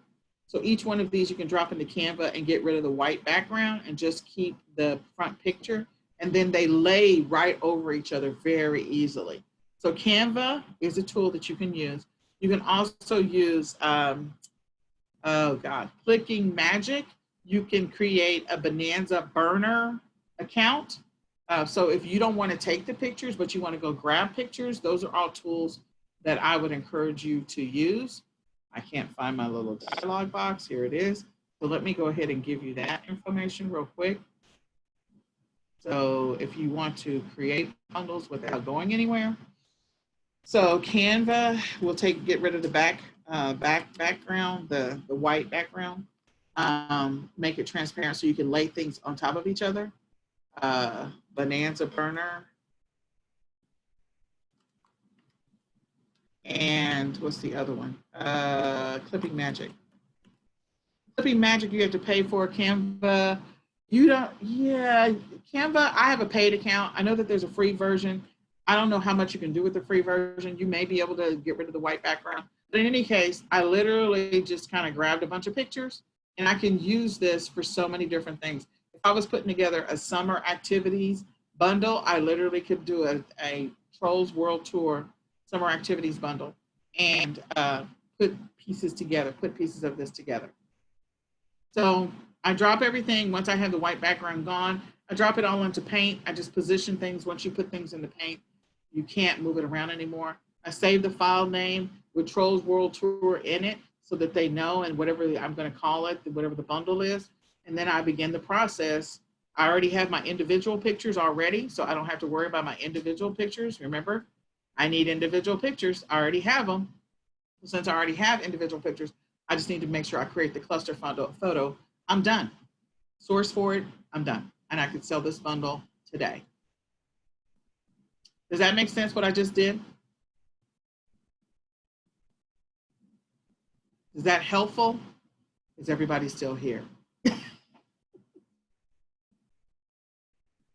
So each one of these you can drop into Canva and get rid of the white background and just keep the front picture. And then they lay right over each other very easily. So Canva is a tool that you can use. You can also use, Clicking Magic. You can create a Bonanza burner account. So if you don't want to take the pictures, but you want to go grab pictures, those are all tools that I would encourage you to use. I can't find my little dialog box. Here it is. So let me go ahead and give you that information real quick. So if you want to create bundles without going anywhere. So Canva will get rid of the background, the white background, make it transparent so you can lay things on top of each other. Bonanza burner. And what's the other one? Clipping Magic. Clipping Magic you have to pay for. Canva, You don't, yeah, Canva, I have a paid account. I know that there's a free version. I don't know how much you can do with the free version. You may be able to get rid of the white background. But in any case, I literally just kind of grabbed a bunch of pictures and I can use this for so many different things. If I was putting together a summer activities bundle, I literally could do a Trolls World Tour summer activities bundle and put pieces together, put pieces of this together. So I drop everything. Once I have the white background gone, I drop it all into Paint. I just position things. Once you put things into Paint, you can't move it around anymore. I save the file name with Trolls World Tour in it so that they know, and whatever I'm going to call it, whatever the bundle is. And then I begin the process. I already have my individual pictures already, so I don't have to worry about my individual pictures. Remember, I need individual pictures. I already have them. Since I already have individual pictures, I just need to make sure I create the cluster photo. I'm done. Source for it, I'm done. And I could sell this bundle today. Does that make sense what I just did? Is that helpful? Is everybody still here?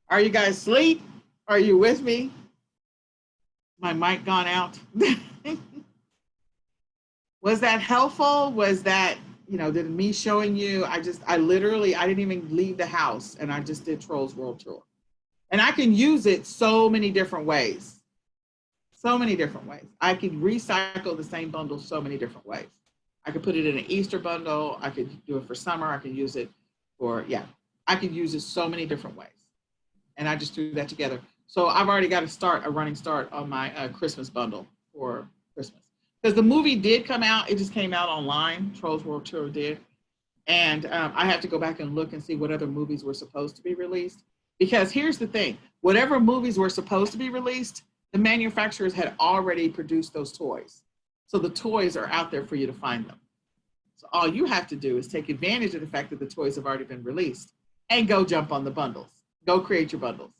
Are you guys asleep? Are you with me? My mic gone out. Was that helpful? Was that, did me showing you, I didn't even leave the house and I just did Trolls World Tour. And I can use it so many different ways. So many different ways. I can recycle the same bundle so many different ways. I could put it in an Easter bundle. I could do it for summer. I could use it for, I could use it so many different ways. And I just threw that together. So I've already got a running start on my Christmas bundle for Christmas. Because the movie did come out, it just came out online, Trolls World Tour did. And I have to go back and look and see what other movies were supposed to be released. Because here's the thing, whatever movies were supposed to be released, the manufacturers had already produced those toys. So the toys are out there for you to find them. So all you have to do is take advantage of the fact that the toys have already been released and go jump on the bundles. Go create your bundles.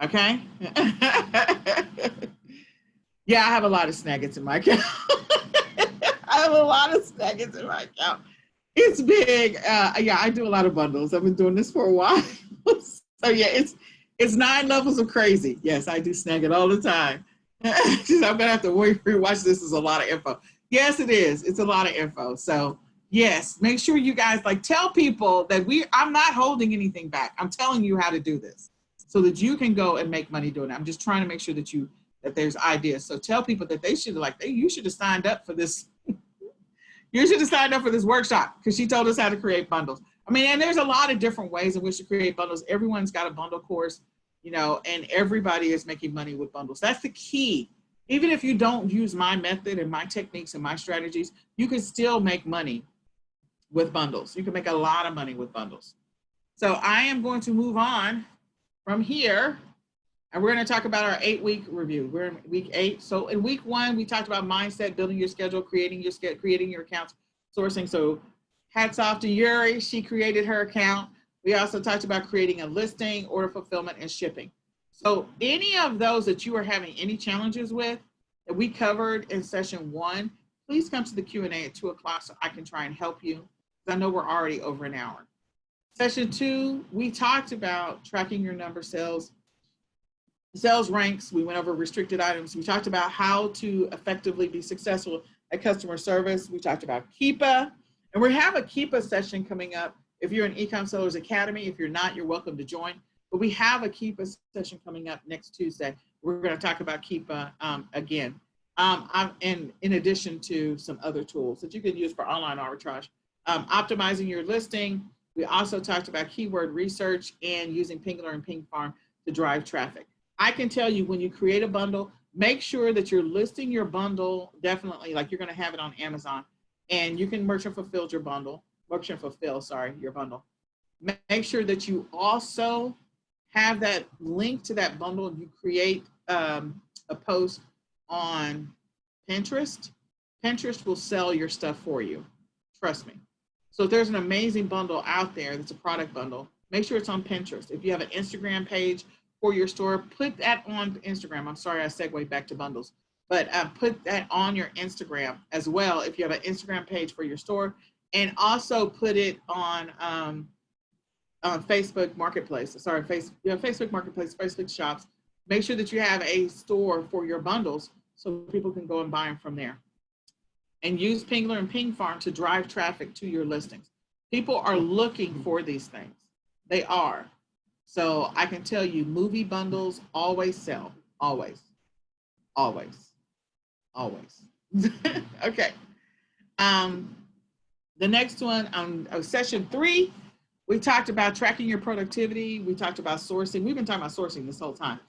Okay? Yeah, I have a lot of snuggets in my account. I have a lot of snuggets in my account. It's big. Yeah, I do a lot of bundles. I've been doing this for a while. So yeah, it's 9 levels of crazy. Yes, I do snag it all the time. I'm gonna have to watch this. Is a lot of info. Yes, it is. It's a lot of info. So yes, make sure you guys tell people that I'm not holding anything back. I'm telling you how to do this so that you can go and make money doing it. I'm just trying to make sure that there's ideas. So tell people that you should have signed up for this. You should have signed up for this workshop because she told us how to create bundles. I mean, and there's a lot of different ways in which to create bundles. Everyone's got a bundle course, and everybody is making money with bundles. That's the key. Even if you don't use my method and my techniques and my strategies, you can still make money with bundles. You can make a lot of money with bundles. So I am going to move on from here. And we're going to talk about our 8-week review. We're in week 8. So in week 1, we talked about mindset, building your schedule, creating your accounts, sourcing. So hats off to Yuri. She created her account. We also talked about creating a listing, order fulfillment, and shipping. So any of those that you are having any challenges with that we covered in session 1, please come to the Q&A at 2 o'clock so I can try and help you. I know we're already over an hour. Session 2, we talked about tracking your number sales ranks. We went over restricted items. We talked about how to effectively be successful at customer service. We talked about Keepa, and we have a Keepa session coming up. If you're in eCom Sellers Academy, if you're not, you're welcome to join. But we have a Keepa session coming up next Tuesday. We're going to talk about Keepa again, and in addition to some other tools that you can use for online arbitrage. Optimizing your listing. We also talked about keyword research and using Pingler and Ping Farm to drive traffic. I can tell you when you create a bundle, make sure that you're listing your bundle definitely like you're going to have it on Amazon, and you can merchant fulfill your bundle. Make sure that you also have that link to that bundle. You create a post on Pinterest. Pinterest will sell your stuff for you. Trust me. So if there's an amazing bundle out there that's a product bundle, make sure it's on Pinterest. If you have an Instagram page for your store, put that on Instagram. I'm sorry, I segued back to bundles, but put that on your Instagram as well if you have an Instagram page for your store, and also put it on Facebook Marketplace, Facebook Marketplace, Facebook Shops. Make sure that you have a store for your bundles so people can go and buy them from there. And use Pingler and Ping Farm to drive traffic to your listings. People are looking for these things. They are. So I can tell you, movie bundles always sell. Always. Always. Always. Okay. The next one, session 3, we talked about tracking your productivity. We talked about sourcing. We've been talking about sourcing this whole time.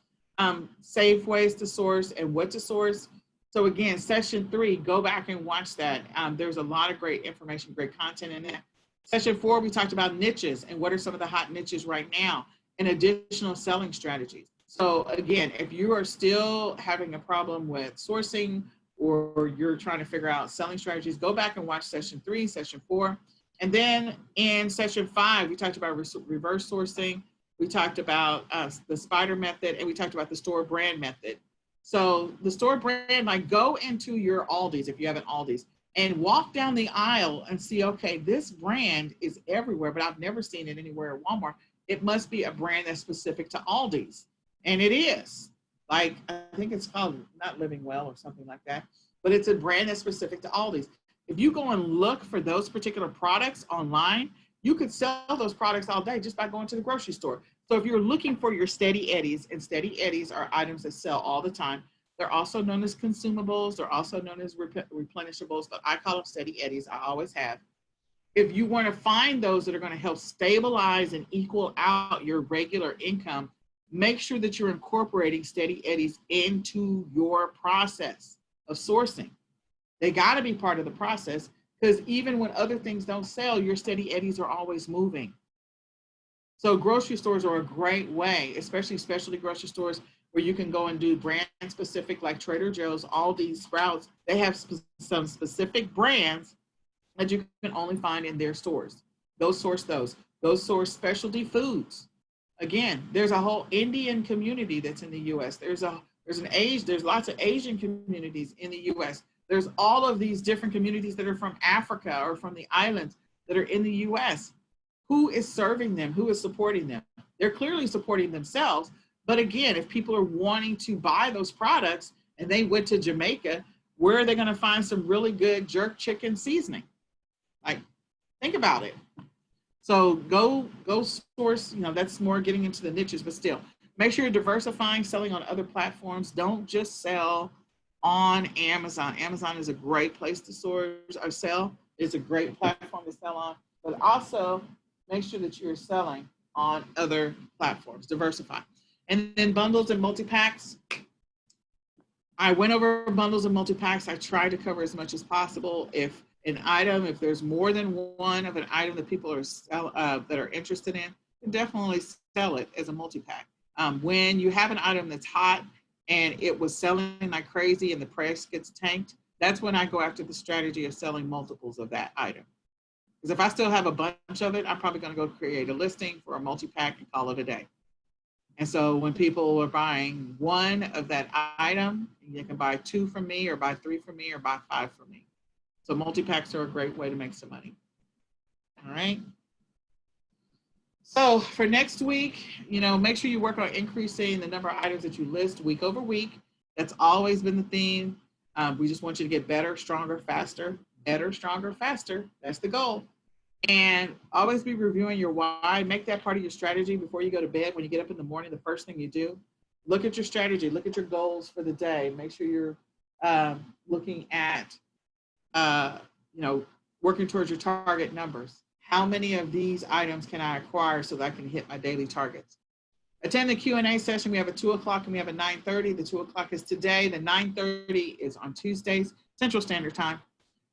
Safe ways to source and what to source. So again, session 3, go back and watch that. There's a lot of great information, great content in that. Session 4, we talked about niches and what are some of the hot niches right now and additional selling strategies. So again, if you are still having a problem with sourcing or you're trying to figure out selling strategies, go back and watch session 3, session 4. And then in session 5, we talked about reverse sourcing. We talked about the spider method, and we talked about the store brand method. So the store brand, like go into your Aldi's, if you have an Aldi's, and walk down the aisle and see, okay, this brand is everywhere, but I've never seen it anywhere at Walmart. It must be a brand that's specific to Aldi's. And it is. Like, I think it's called not Living Well or something like that, but it's a brand that's specific to Aldi's. If you go and look for those particular products online, you could sell those products all day just by going to the grocery store. So if you're looking for your Steady Eddies, and Steady Eddies are items that sell all the time. They're also known as consumables. They're also known as replenishables, but I call them Steady Eddies. I always have. If you want to find those that are going to help stabilize and equal out your regular income, make sure that you're incorporating Steady Eddies into your process of sourcing. They got to be part of the process, because even when other things don't sell, your Steady Eddies are always moving. So grocery stores are a great way, especially specialty grocery stores, where you can go and do brand specific, like Trader Joe's, Aldi, Sprouts. They have some specific brands that you can only find in their stores. Those source those. Those source specialty foods. Again, there's a whole Indian community that's in the U.S. There's lots of Asian communities in the U.S. There's all of these different communities that are from Africa or from the islands that are in the U.S. Who is serving them? Who is supporting them? They're clearly supporting themselves. But again, if people are wanting to buy those products and they went to Jamaica, where are they going to find some really good jerk chicken seasoning? Like, think about it. So go source, that's more getting into the niches, but still, make sure you're diversifying, selling on other platforms. Don't just sell on Amazon. Amazon is a great place to source or sell. It's a great platform to sell on, but also make sure that you're selling on other platforms. Diversify. And then bundles and multi-packs. I went over bundles and multi-packs. I tried to cover as much as possible. If there's more than one of an item that people are that are interested in, then definitely sell it as a multi-pack. When you have an item that's hot and it was selling like crazy and the price gets tanked, that's when I go after the strategy of selling multiples of that item. Because if I still have a bunch of it, I'm probably going to go create a listing for a multi-pack and call it a day. And so when people are buying one of that item, you can buy 2 from me or buy 3 from me or buy 5 from me. So multi-packs are a great way to make some money. All right. So for next week, make sure you work on increasing the number of items that you list week over week. That's always been the theme. We just want you to get better, stronger, faster. Better, stronger, faster. That's the goal. And always be reviewing your why. Make that part of your strategy before you go to bed. When you get up in the morning, the first thing you do, look at your strategy, look at your goals for the day. Make sure you're looking at, working towards your target numbers. How many of these items can I acquire so that I can hit my daily targets? Attend the Q&A session. We have a 2 o'clock and we have a 9:30. The 2 o'clock is today. The 9:30 is on Tuesdays, Central Standard Time.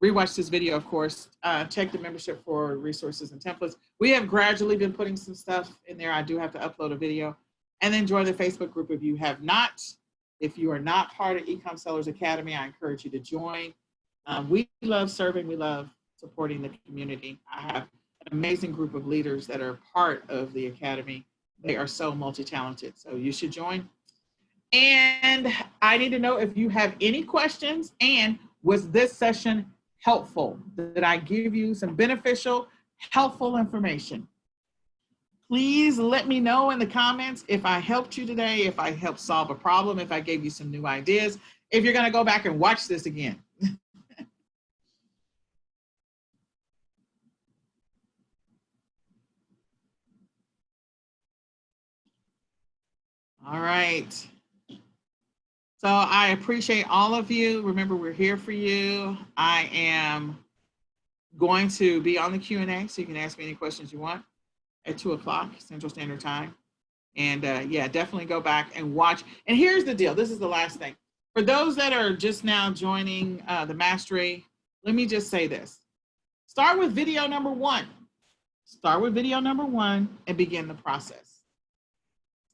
Rewatch this video, of course. Check the membership for resources and templates. We have gradually been putting some stuff in there. I do have to upload a video. And then join the Facebook group if you have not. If you are not part of eCom Sellers Academy, I encourage you to join. We love serving. We love supporting the community. I have an amazing group of leaders that are part of the Academy. They are so multi-talented, so you should join. And I need to know if you have any questions, and was this session helpful? Did I give you some beneficial, helpful information? Please let me know in the comments if I helped you today, if I helped solve a problem, if I gave you some new ideas, if you're going to go back and watch this again. All right. So I appreciate all of you. Remember, we're here for you. I am going to be on the Q&A, so you can ask me any questions you want at 2 o'clock Central Standard Time. And yeah, definitely go back and watch. And here's the deal. This is the last thing. For those that are just now joining the mastery, let me just say this. Start with video number 1. Start with video number 1 and begin the process.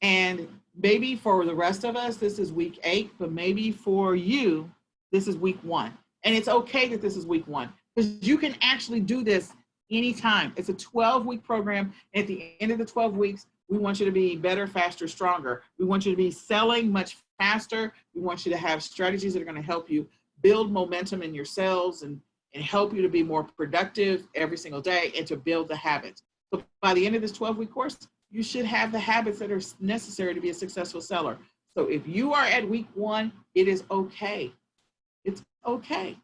And maybe for the rest of us, this is week 8, but maybe for you, this is week 1. And it's okay that this is week 1, because you can actually do this anytime. It's a 12-week program. And at the end of the 12 weeks, we want you to be better, faster, stronger. We want you to be selling much faster. We want you to have strategies that are going to help you build momentum in your sales and help you to be more productive every single day and to build the habits. So by the end of this 12-week course, you should have the habits that are necessary to be a successful seller. So if you are at week 1, it is okay. It's okay.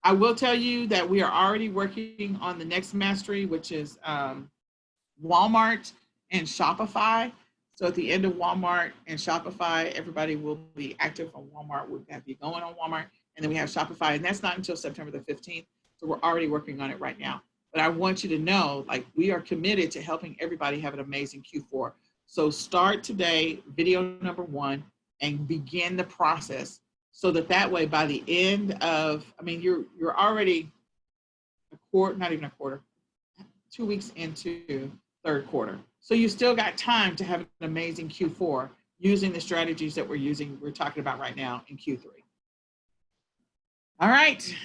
I will tell you that we are already working on the next mastery, which is Walmart and Shopify. So at the end of Walmart and Shopify, everybody will be active on Walmart. We'll have you going on Walmart. And then we have Shopify, and that's not until September the 15th. So we're already working on it right now. But I want you to know, like, we are committed to helping everybody have an amazing Q4. So start today, video number 1, and begin the process so that way by the end of, I mean, you're already a quarter, not even a quarter, 2 weeks into 3rd quarter. So you still got time to have an amazing Q4 using the strategies that we're talking about right now in Q3. All right.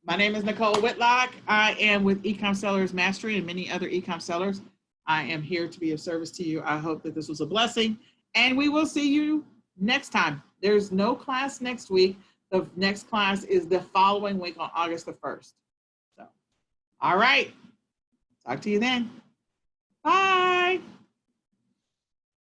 My name is Nicole Whitlock. I am with eCom Sellers Mastery and many other eCom sellers. I am here to be of service to you. I hope that this was a blessing, and we will see you next time. There's no class next week. The next class is the following week on August the 1st. So, all right. Talk to you then. Bye.